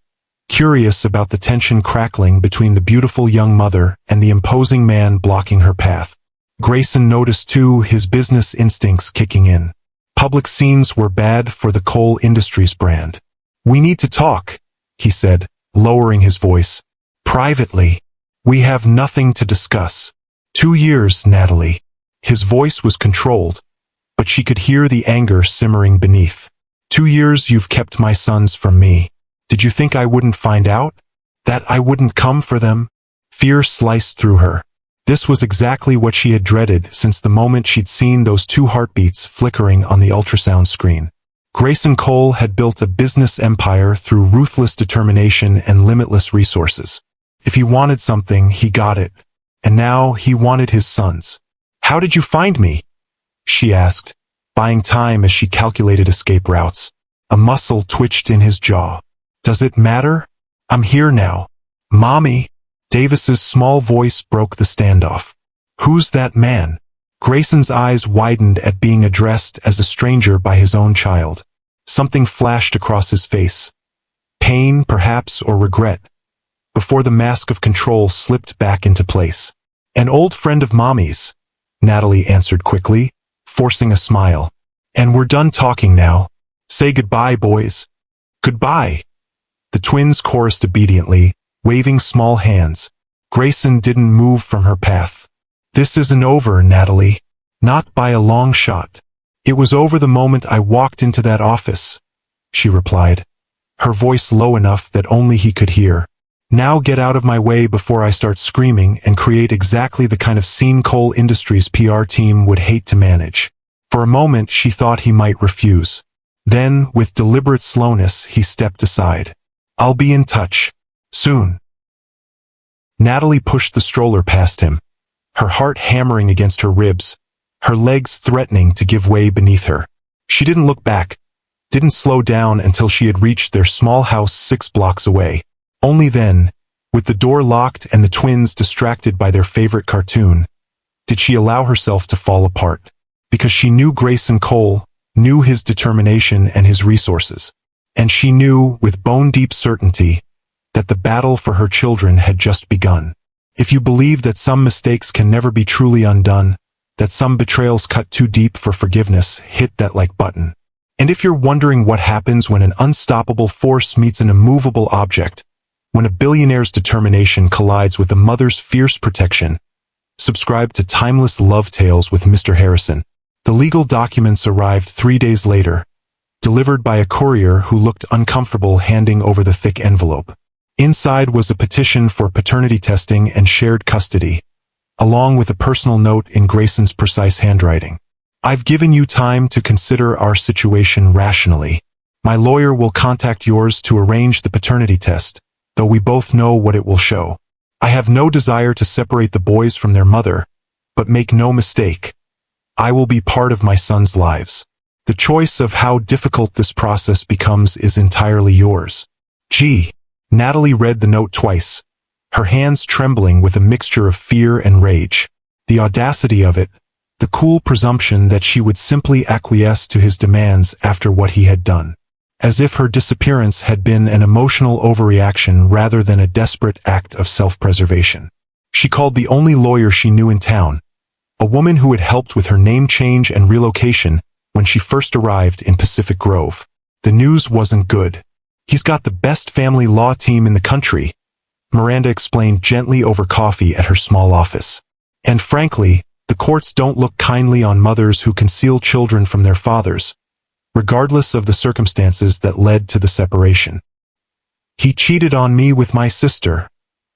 curious about the tension crackling between the beautiful young mother and the imposing man blocking her path. Grayson noticed too, his business instincts kicking in. Public scenes were bad for the Cole Industries brand. "We need to talk," he said, lowering his voice. "Privately. We have nothing to discuss." 2 years, Natalie. His voice was controlled, but she could hear the anger simmering beneath. 2 years you've kept my sons from me. Did you think I wouldn't find out? That I wouldn't come for them? Fear sliced through her. This was exactly what she had dreaded since the moment she'd seen those 2 heartbeats flickering on the ultrasound screen. Grayson Cole had built a business empire through ruthless determination and limitless resources. If he wanted something, he got it. And now he wanted his sons. "How did you find me?" she asked, buying time as she calculated escape routes. A muscle twitched in his jaw. "Does it matter? I'm here now." "Mommy." Davis's small voice broke the standoff. "Who's that man?" Grayson's eyes widened at being addressed as a stranger by his own child. Something flashed across his face. Pain, perhaps, or regret, before the mask of control slipped back into place. "An old friend of Mommy's," Natalie answered quickly, forcing a smile. "And we're done talking now. Say goodbye, boys." "Goodbye." The twins chorused obediently, waving small hands. Grayson didn't move from her path. "This isn't over, Natalie. Not by a long shot." "It was over the moment I walked into that office," she replied, her voice low enough that only he could hear. "Now get out of my way before I start screaming and create exactly the kind of scene Cole Industries PR team would hate to manage." For a moment she thought he might refuse. Then, with deliberate slowness, he stepped aside. "I'll be in touch. Soon." Natalie pushed the stroller past him, her heart hammering against her ribs, her legs threatening to give way beneath her. She didn't look back, didn't slow down until she had reached their small house 6 blocks away. Only then, with the door locked and the twins distracted by their favorite cartoon, did she allow herself to fall apart. Because she knew Grayson Cole, knew his determination and his resources. And she knew, with bone-deep certainty, that the battle for her children had just begun. If you believe that some mistakes can never be truly undone, that some betrayals cut too deep for forgiveness, hit that like button. And if you're wondering what happens when an unstoppable force meets an immovable object, when a billionaire's determination collides with a mother's fierce protection, subscribe to Timeless Love Tales with Mr. Harrison. The legal documents arrived 3 days later, delivered by a courier who looked uncomfortable handing over the thick envelope. Inside was a petition for paternity testing and shared custody, along with a personal note in Grayson's precise handwriting. "I've given you time to consider our situation rationally. My lawyer will contact yours to arrange the paternity test, though we both know what it will show. I have no desire to separate the boys from their mother, but make no mistake, I will be part of my sons' lives. The choice of how difficult this process becomes is entirely yours. G." Natalie read the note twice, her hands trembling with a mixture of fear and rage. The audacity of it, the cool presumption that she would simply acquiesce to his demands after what he had done. As if her disappearance had been an emotional overreaction rather than a desperate act of self-preservation. She called the only lawyer she knew in town, a woman who had helped with her name change and relocation when she first arrived in Pacific Grove. The news wasn't good. He's got the best family law team in the country, Miranda explained gently over coffee at her small office. And frankly, the courts don't look kindly on mothers who conceal children from their fathers, regardless of the circumstances that led to the separation. He cheated on me with my sister,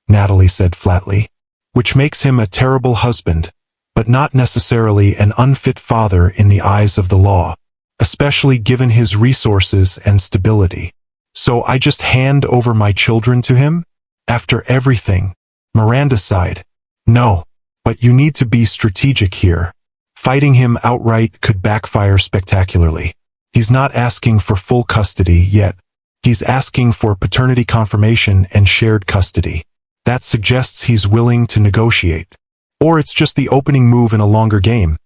Natalie said flatly, which makes him a terrible husband, but not necessarily an unfit father in the eyes of the law, especially given his resources and stability. So I just hand over my children to him? After everything? Miranda sighed. No, but you need to be strategic here. Fighting him outright could backfire spectacularly. He's not asking for full custody yet. He's asking for paternity confirmation and shared custody. That suggests he's willing to negotiate. Or it's just the opening move in a longer game,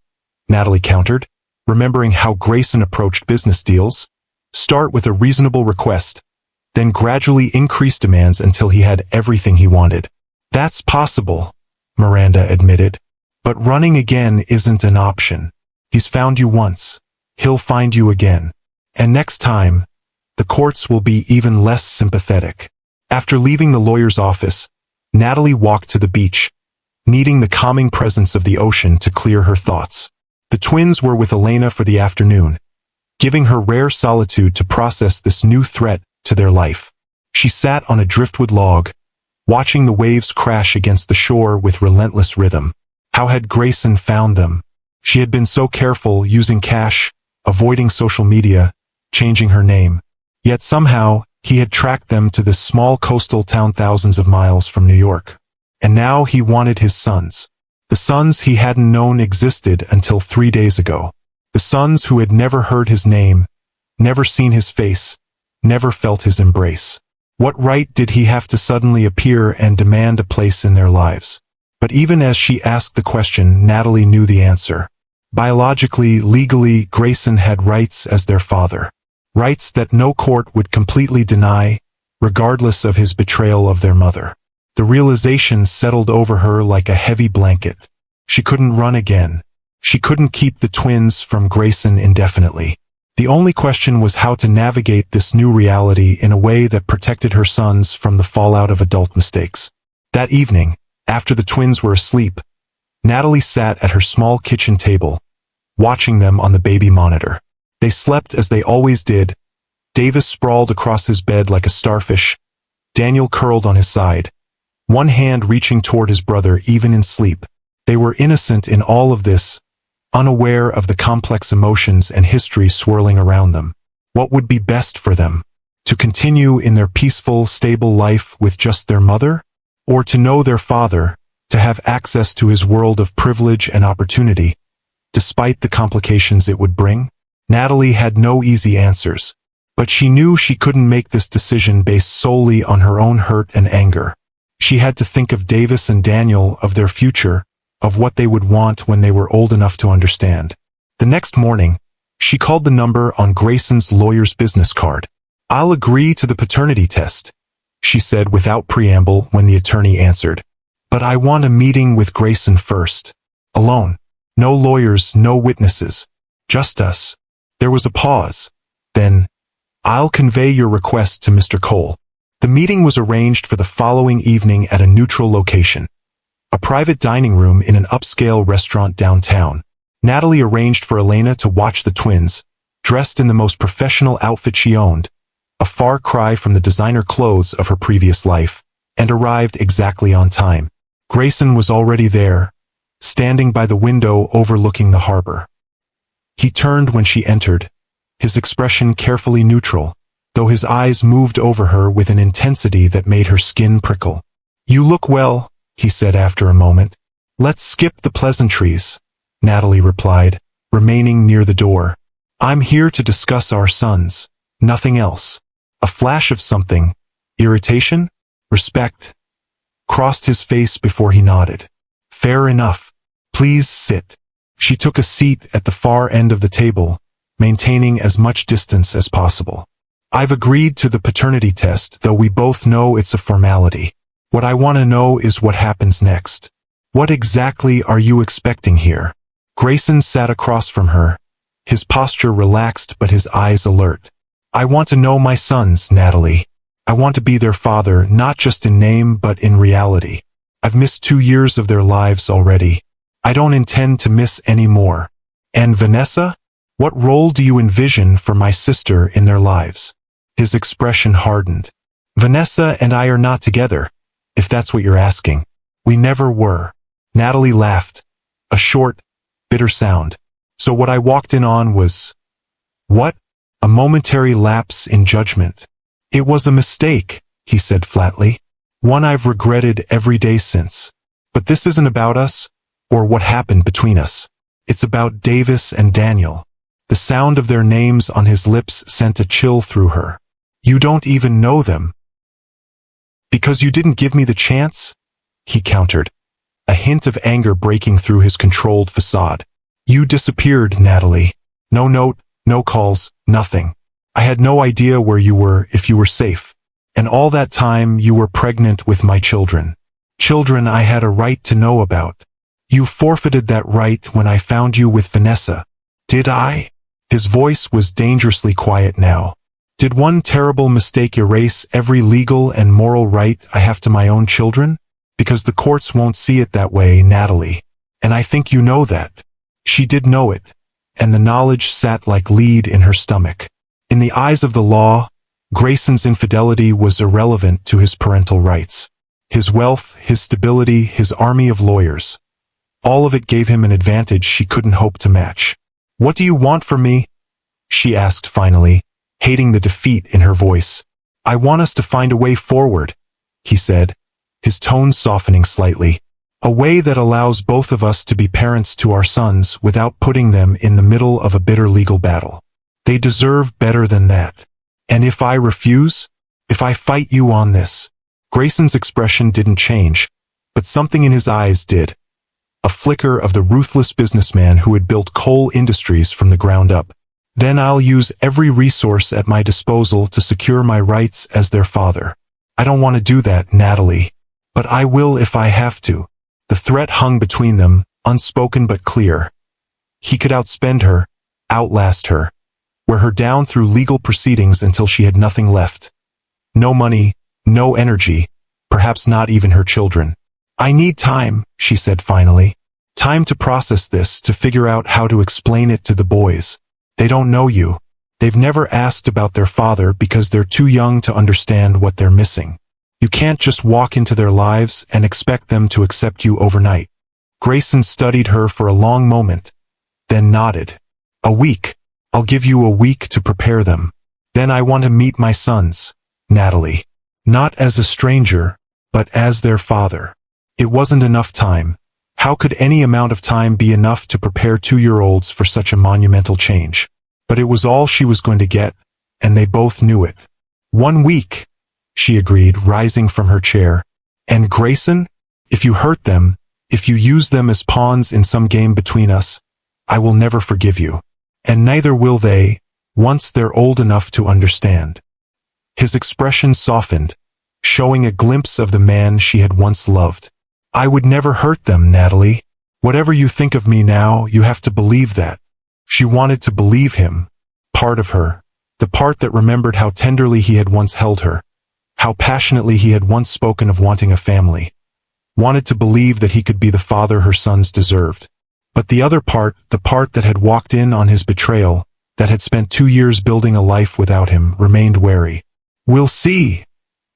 Natalie countered, remembering how Grayson approached business deals. Start with a reasonable request, then gradually increase demands until he had everything he wanted. That's possible, Miranda admitted. But running again isn't an option. He's found you once. He'll find you again. And next time, the courts will be even less sympathetic. After leaving the lawyer's office, Natalie walked to the beach, needing the calming presence of the ocean to clear her thoughts. The twins were with Elena for the afternoon, giving her rare solitude to process this new threat to their life. She sat on a driftwood log, watching the waves crash against the shore with relentless rhythm. How had Grayson found them? She had been so careful, using cash, avoiding social media, changing her name. Yet somehow, he had tracked them to this small coastal town thousands of miles from New York. And now he wanted his sons. The sons he hadn't known existed until 3 days ago. The sons who had never heard his name, never seen his face, never felt his embrace. What right did he have to suddenly appear and demand a place in their lives? But even as she asked the question, Natalie knew the answer. Biologically, legally, Grayson had rights as their father. Rights that no court would completely deny, regardless of his betrayal of their mother. The realization settled over her like a heavy blanket. She couldn't run again. She couldn't keep the twins from Grayson indefinitely. The only question was how to navigate this new reality in a way that protected her sons from the fallout of adult mistakes. That evening, after the twins were asleep, Natalie sat at her small kitchen table, watching them on the baby monitor. They slept as they always did. Davis sprawled across his bed like a starfish, Daniel curled on his side, one hand reaching toward his brother even in sleep. They were innocent in all of this, unaware of the complex emotions and history swirling around them. What would be best for them? To continue in their peaceful, stable life with just their mother? Or to know their father, to have access to his world of privilege and opportunity, despite the complications it would bring? Natalie had no easy answers, but she knew she couldn't make this decision based solely on her own hurt and anger. She had to think of Davis and Daniel, of their future, of what they would want when they were old enough to understand. The next morning, she called the number on Grayson's lawyer's business card. "I'll agree to the paternity test," she said without preamble when the attorney answered. "But I want a meeting with Grayson first. Alone. No lawyers, no witnesses. Just us." There was a pause. Then, "I'll convey your request to Mr. Cole." The meeting was arranged for the following evening at a neutral location, a private dining room in an upscale restaurant downtown. Natalie arranged for Elena to watch the twins, dressed in the most professional outfit she owned, a far cry from the designer clothes of her previous life, and arrived exactly on time. Grayson was already there, standing by the window overlooking the harbor. He turned when she entered, his expression carefully neutral, though his eyes moved over her with an intensity that made her skin prickle. "You look well," he said after a moment. "Let's skip the pleasantries," Natalie replied, remaining near the door. "I'm here to discuss our sons, nothing else." A flash of something, irritation, respect, crossed his face before he nodded. "Fair enough. Please sit." She took a seat at the far end of the table, maintaining as much distance as possible. "I've agreed to the paternity test, though we both know it's a formality. What I want to know is what happens next. What exactly are you expecting here?" Grayson sat across from her, his posture relaxed but his eyes alert. I want to know my sons, Natalie. I want to be their father, not just in name but in reality. I've missed 2 years of their lives already. I don't intend to miss any more. And Vanessa? What role do you envision for my sister in their lives? His expression hardened. Vanessa and I are not together, if that's what you're asking. We never were. Natalie laughed. A short, bitter sound. So what I walked in on was... What? A momentary lapse in judgment. It was a mistake, he said flatly. One I've regretted every day since. But this isn't about us, or what happened between us. It's about Davis and Daniel. The sound of their names on his lips sent a chill through her. You don't even know them. Because you didn't give me the chance? He countered, a hint of anger breaking through his controlled facade. You disappeared, Natalie. No note, no calls, nothing. I had no idea where you were, if you were safe. And all that time you were pregnant with my children. Children I had a right to know about. You forfeited that right when I found you with Vanessa. Did I? His voice was dangerously quiet now. Did one terrible mistake erase every legal and moral right I have to my own children? Because the courts won't see it that way, Natalie. And I think you know that. She did know it, and the knowledge sat like lead in her stomach. In the eyes of the law, Grayson's infidelity was irrelevant to his parental rights. His wealth, his stability, his army of lawyers. All of it gave him an advantage she couldn't hope to match. What do you want from me? She asked finally, hating the defeat in her voice. I want us to find a way forward, he said, his tone softening slightly. A way that allows both of us to be parents to our sons without putting them in the middle of a bitter legal battle. They deserve better than that. And if I refuse? If I fight you on this? Grayson's expression didn't change, but something in his eyes did. A flicker of the ruthless businessman who had built coal industries from the ground up. Then I'll use every resource at my disposal to secure my rights as their father. I don't want to do that, Natalie. But I will if I have to. The threat hung between them, unspoken but clear. He could outspend her, outlast her, wear her down through legal proceedings until she had nothing left. No money, no energy, perhaps not even her children. I need time, she said finally. Time to process this, to figure out how to explain it to the boys. They don't know you. They've never asked about their father because they're too young to understand what they're missing. You can't just walk into their lives and expect them to accept you overnight. Grayson studied her for a long moment, then nodded. A week. I'll give you a week to prepare them. Then I want to meet my sons, Natalie. Not as a stranger, but as their father. It wasn't enough time. How could any amount of time be enough to prepare 2-year-olds for such a monumental change? But it was all she was going to get, and they both knew it. 1 week, she agreed, rising from her chair. And Grayson, if you hurt them, if you use them as pawns in some game between us, I will never forgive you. And neither will they, once they're old enough to understand. His expression softened, showing a glimpse of the man she had once loved. I would never hurt them, Natalie. Whatever you think of me now, you have to believe that. She wanted to believe him, part of her, the part that remembered how tenderly he had once held her, how passionately he had once spoken of wanting a family. Wanted to believe that he could be the father her sons deserved. But the other part, the part that had walked in on his betrayal, that had spent 2 years building a life without him, remained wary. We'll see,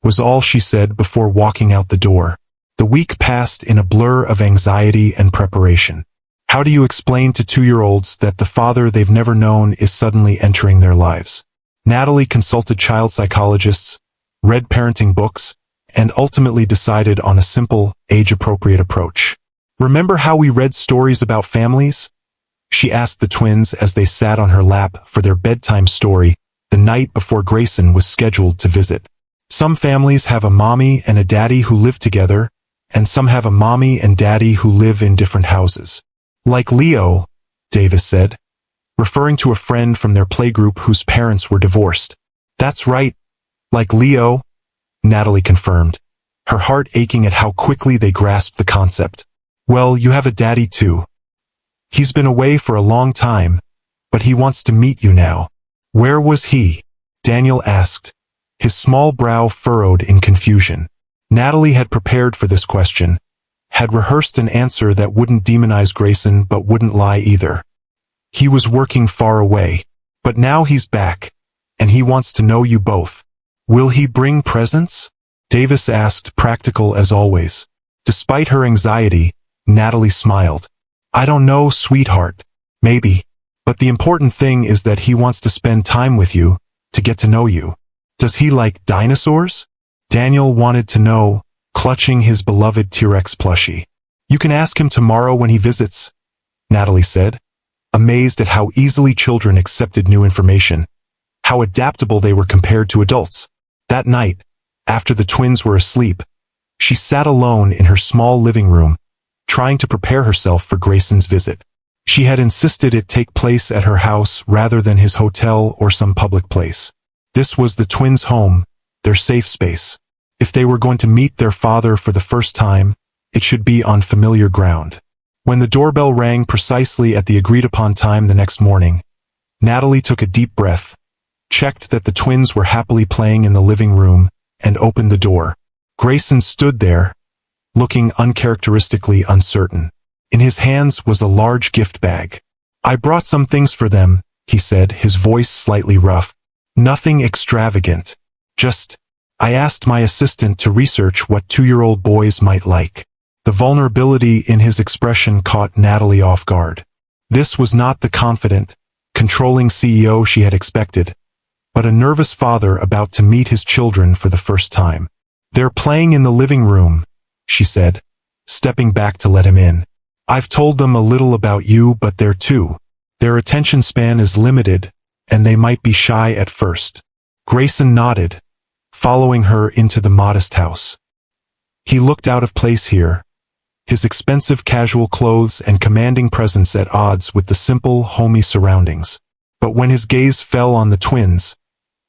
was all she said before walking out the door. The week passed in a blur of anxiety and preparation. How do you explain to 2-year-olds that the father they've never known is suddenly entering their lives? Natalie consulted child psychologists, read parenting books, and ultimately decided on a simple, age-appropriate approach. Remember how we read stories about families? She asked the twins as they sat on her lap for their bedtime story the night before Grayson was scheduled to visit. Some families have a mommy and a daddy who live together, and some have a mommy and daddy who live in different houses. Like Leo, Davis said, referring to a friend from their playgroup whose parents were divorced. That's right, like Leo, Natalie confirmed, her heart aching at how quickly they grasped the concept. Well, you have a daddy too. He's been away for a long time, but he wants to meet you now. Where was he? Daniel asked, his small brow furrowed in confusion. Natalie had prepared for this question, had rehearsed an answer that wouldn't demonize Grayson but wouldn't lie either. He was working far away, but now he's back, and he wants to know you both. Will he bring presents? Davis asked, practical as always. Despite her anxiety, Natalie smiled. I don't know, sweetheart. Maybe. But the important thing is that he wants to spend time with you, to get to know you. Does he like dinosaurs? Daniel wanted to know, clutching his beloved T-Rex plushie. You can ask him tomorrow when he visits, Natalie said, amazed at how easily children accepted new information, how adaptable they were compared to adults. That night, after the twins were asleep, she sat alone in her small living room, trying to prepare herself for Grayson's visit. She had insisted it take place at her house rather than his hotel or some public place. This was the twins' home, their safe space. If they were going to meet their father for the first time, it should be on familiar ground. When the doorbell rang precisely at the agreed-upon time the next morning, Natalie took a deep breath, checked that the twins were happily playing in the living room, and opened the door. Grayson stood there, looking uncharacteristically uncertain. In his hands was a large gift bag. I brought some things for them, he said, his voice slightly rough. Nothing extravagant. Just, I asked my assistant to research what 2-year-old boys might like. The vulnerability in his expression caught Natalie off guard. This was not the confident, controlling CEO she had expected, but a nervous father about to meet his children for the first time. They're playing in the living room, she said, stepping back to let him in. I've told them a little about you, but they're two. Their attention span is limited, and they might be shy at first. Grayson nodded, following her into the modest house. He looked out of place here, his expensive casual clothes and commanding presence at odds with the simple, homey surroundings. But when his gaze fell on the twins,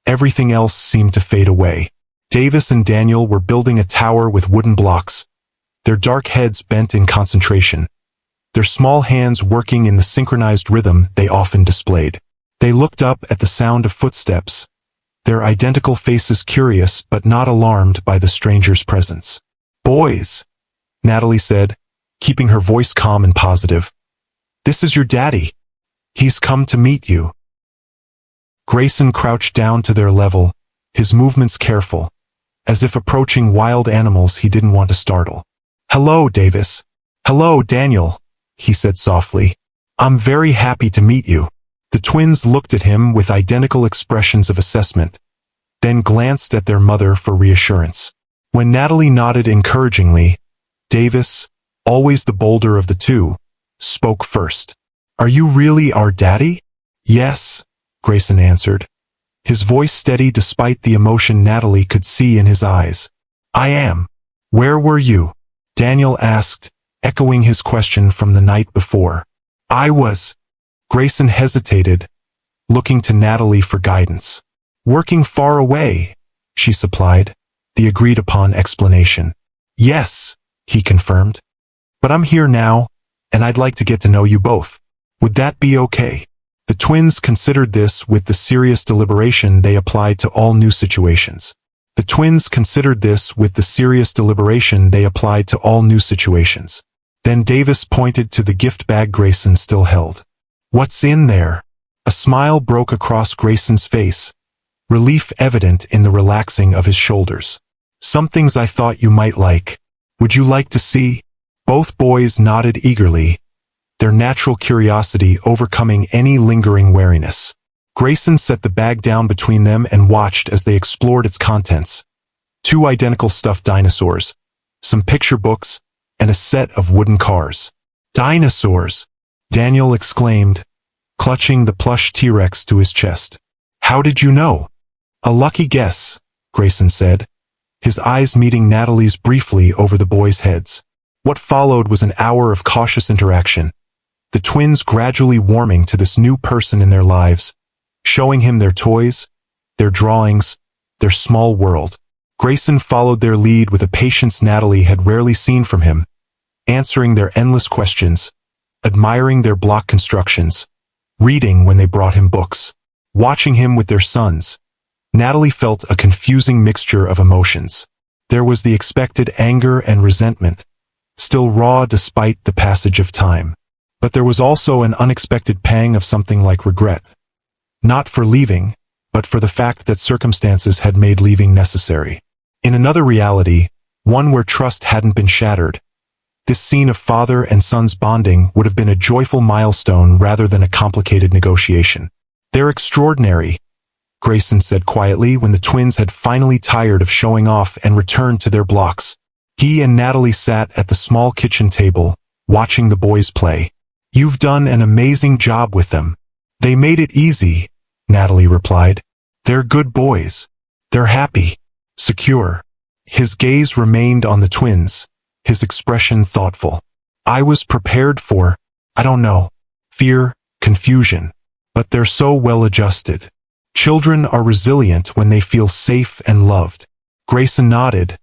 everything else seemed to fade away. Davis and Daniel were building a tower with wooden blocks, their dark heads bent in concentration, their small hands working in the synchronized rhythm they often displayed. They looked up at the sound of footsteps, their identical faces curious but not alarmed by the stranger's presence. Boys, Natalie said, keeping her voice calm and positive. This is your daddy. He's come to meet you. Grayson crouched down to their level, his movements careful, as if approaching wild animals he didn't want to startle. Hello, Davis. Hello, Daniel, he said softly. I'm very happy to meet you. The twins looked at him with identical expressions of assessment, then glanced at their mother for reassurance. When Natalie nodded encouragingly, Davis, always the bolder of the two, spoke first. Are you really our daddy? Yes, Grayson answered, his voice steady despite the emotion Natalie could see in his eyes. I am. Where were you? Daniel asked, echoing his question from the night before. I was. Grayson hesitated, looking to Natalie for guidance. Working far away, she supplied, the agreed-upon explanation. Yes, he confirmed. But I'm here now, and I'd like to get to know you both. Would that be okay? The twins considered this with the serious deliberation they applied to all new situations. The twins considered this with the serious deliberation they applied to all new situations. Then Davis pointed to the gift bag Grayson still held. What's in there? A smile broke across Grayson's face, relief evident in the relaxing of his shoulders. Some things I thought you might like. Would you like to see? Both boys nodded eagerly, their natural curiosity overcoming any lingering wariness. Grayson set the bag down between them and watched as they explored its contents. 2 identical stuffed dinosaurs, some picture books, and a set of wooden cars. Dinosaurs! Daniel exclaimed, clutching the plush T-Rex to his chest. How did you know? A lucky guess, Grayson said, his eyes meeting Natalie's briefly over the boys' heads. What followed was an hour of cautious interaction, the twins gradually warming to this new person in their lives, showing him their toys, their drawings, their small world. Grayson followed their lead with a patience Natalie had rarely seen from him, answering their endless questions, admiring their block constructions, reading when they brought him books, watching him with their sons, Natalie felt a confusing mixture of emotions. There was the expected anger and resentment, still raw despite the passage of time. But there was also an unexpected pang of something like regret. Not for leaving, but for the fact that circumstances had made leaving necessary. In another reality, one where trust hadn't been shattered, this scene of father and son's bonding would have been a joyful milestone rather than a complicated negotiation. "They're extraordinary," Grayson said quietly when the twins had finally tired of showing off and returned to their blocks. He and Natalie sat at the small kitchen table, watching the boys play. "You've done an amazing job with them." "They made it easy," Natalie replied. "They're good boys. They're happy, secure." His gaze remained on the twins, his expression thoughtful. "I was prepared for, I don't know, fear, confusion. But they're so well adjusted. Children are resilient when they feel safe and loved." Grayson nodded,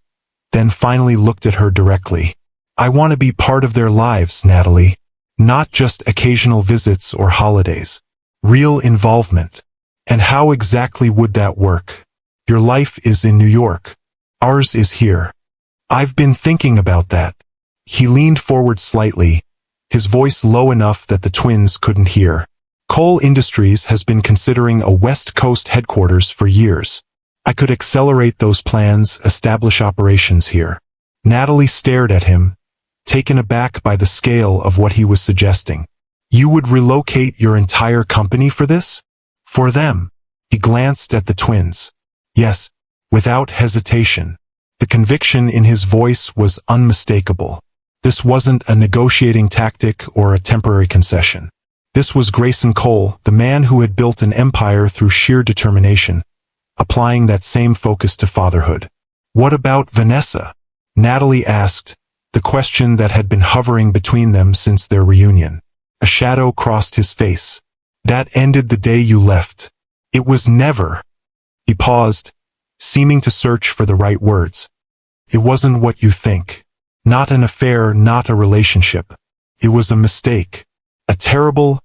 then finally looked at her directly. "I want to be part of their lives, Natalie. Not just occasional visits or holidays. Real involvement." "And how exactly would that work? Your life is in New York. Ours is here." "I've been thinking about that." He leaned forward slightly, his voice low enough that the twins couldn't hear. "Cole Industries has been considering a West Coast headquarters for years. I could accelerate those plans, establish operations here." Natalie stared at him, taken aback by the scale of what he was suggesting. "You would relocate your entire company for this? For them?" He glanced at the twins. "Yes," without hesitation. The conviction in his voice was unmistakable. This wasn't a negotiating tactic or a temporary concession. This was Grayson Cole, the man who had built an empire through sheer determination, applying that same focus to fatherhood. "What about Vanessa?" Natalie asked, the question that had been hovering between them since their reunion. A shadow crossed his face. "That ended the day you left. It was never." He paused, seeming to search for the right words. "It wasn't what you think. Not an affair, not a relationship. It was a mistake. A terrible,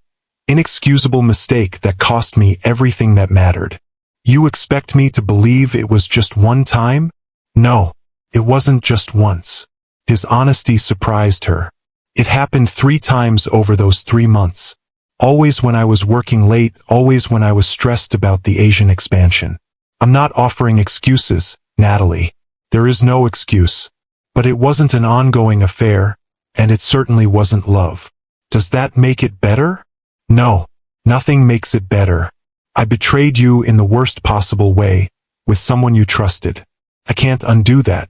inexcusable mistake that cost me everything that mattered. You expect me to believe it was just one time? No, it wasn't just once." His honesty surprised her. "It happened 3 times over those 3 months. Always when I was working late, always when I was stressed about the Asian expansion." "I'm not offering excuses, Natalie. There is no excuse. But it wasn't an ongoing affair, and it certainly wasn't love. Does that make it better? No, nothing makes it better. I betrayed you in the worst possible way, with someone you trusted. I can't undo that.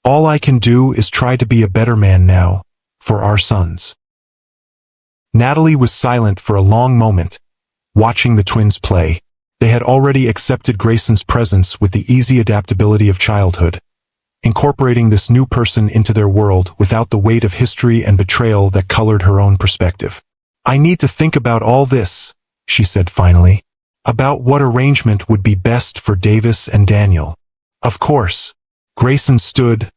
All I can do is try to be a better man now, for our sons." Natalie was silent for a long moment, watching the twins play. They had already accepted Grayson's presence with the easy adaptability of childhood, incorporating this new person into their world without the weight of history and betrayal that colored her own perspective. "I need to think about all this," she said finally. "About what arrangement would be best for Davis and Daniel." "Of course." Grayson stood,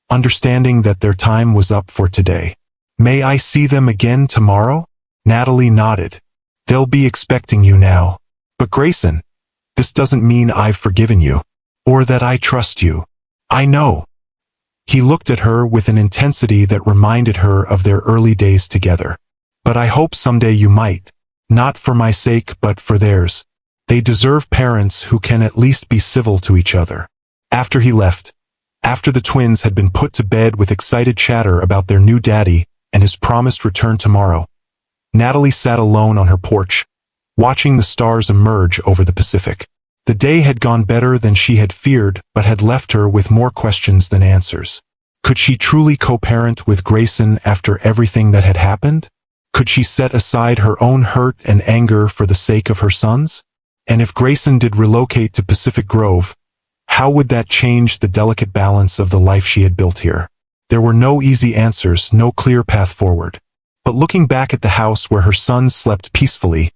understanding that their time was up for today. "May I see them again tomorrow?" Natalie nodded. "They'll be expecting you now." "But Grayson, this doesn't mean I've forgiven you, or that I trust you." "I know." He looked at her with an intensity that reminded her of their early days together. "But I hope someday you might. Not for my sake, but for theirs. They deserve parents who can at least be civil to each other." After he left, after the twins had been put to bed with excited chatter about their new daddy and his promised return tomorrow, Natalie sat alone on her porch, watching the stars emerge over the Pacific. The day had gone better than she had feared, but had left her with more questions than answers. Could she truly co-parent with Grayson after everything that had happened? Could she set aside her own hurt and anger for the sake of her sons? And if Grayson did relocate to Pacific Grove, how would that change the delicate balance of the life she had built here? There were no easy answers, no clear path forward. But looking back at the house where her sons slept peacefully,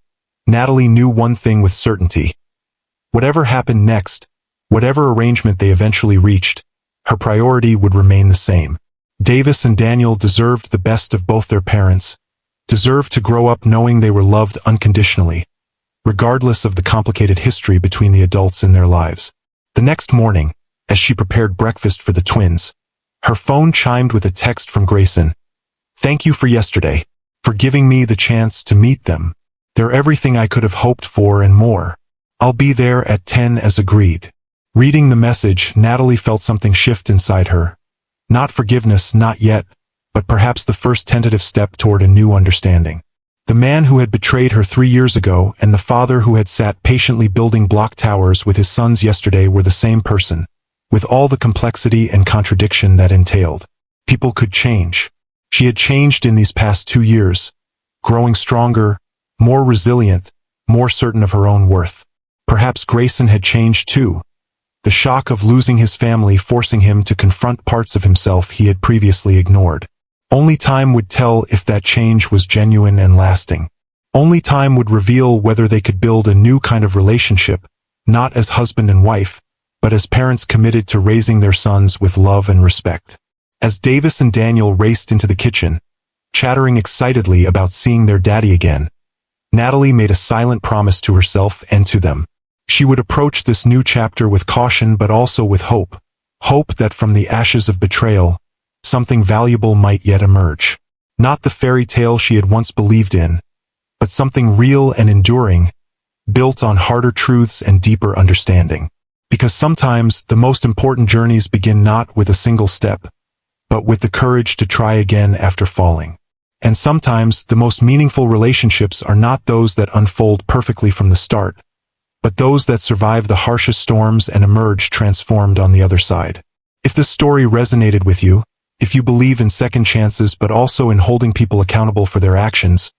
Natalie knew one thing with certainty. Whatever happened next, whatever arrangement they eventually reached, her priority would remain the same. Davis and Daniel deserved the best of both their parents, deserved to grow up knowing they were loved unconditionally, regardless of the complicated history between the adults in their lives. The next morning, as she prepared breakfast for the twins, her phone chimed with a text from Grayson. "Thank you for yesterday, for giving me the chance to meet them. They're everything I could have hoped for and more. I'll be there at 10 as agreed." Reading the message, Natalie felt something shift inside her. Not forgiveness, not yet, but perhaps the first tentative step toward a new understanding. The man who had betrayed her 3 years ago and the father who had sat patiently building block towers with his sons yesterday were the same person, with all the complexity and contradiction that entailed. People could change. She had changed in these past 2 years, growing stronger, more resilient, more certain of her own worth. Perhaps Grayson had changed too. The shock of losing his family forcing him to confront parts of himself he had previously ignored. Only time would tell if that change was genuine and lasting. Only time would reveal whether they could build a new kind of relationship, not as husband and wife, but as parents committed to raising their sons with love and respect. As Davis and Daniel raced into the kitchen, chattering excitedly about seeing their daddy again, Natalie made a silent promise to herself and to them. She would approach this new chapter with caution but also with hope. Hope that from the ashes of betrayal, something valuable might yet emerge. Not the fairy tale she had once believed in, but something real and enduring, built on harder truths and deeper understanding. Because sometimes the most important journeys begin not with a single step, but with the courage to try again after falling. And sometimes the most meaningful relationships are not those that unfold perfectly from the start, but those that survive the harshest storms and emerge transformed on the other side. If this story resonated with you, if you believe in second chances but also in holding people accountable for their actions,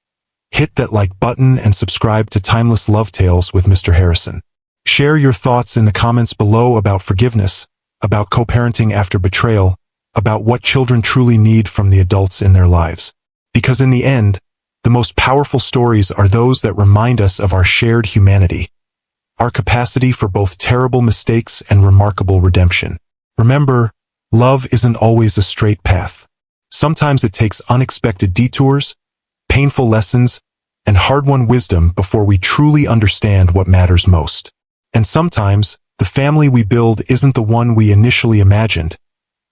hit that like button and subscribe to Timeless Love Tales with Mr. Harrison. Share your thoughts in the comments below about forgiveness, about co-parenting after betrayal, about what children truly need from the adults in their lives. Because in the end, the most powerful stories are those that remind us of our shared humanity, our capacity for both terrible mistakes and remarkable redemption. Remember, love isn't always a straight path. Sometimes it takes unexpected detours, painful lessons, and hard-won wisdom before we truly understand what matters most. And sometimes, the family we build isn't the one we initially imagined,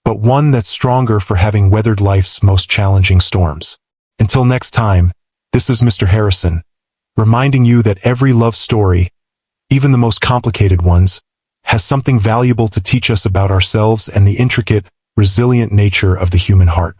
but one that's stronger for having weathered life's most challenging storms. Until next time, this is Mr. Harrison, reminding you that every love story, even the most complicated ones, has something valuable to teach us about ourselves and the intricate, resilient nature of the human heart.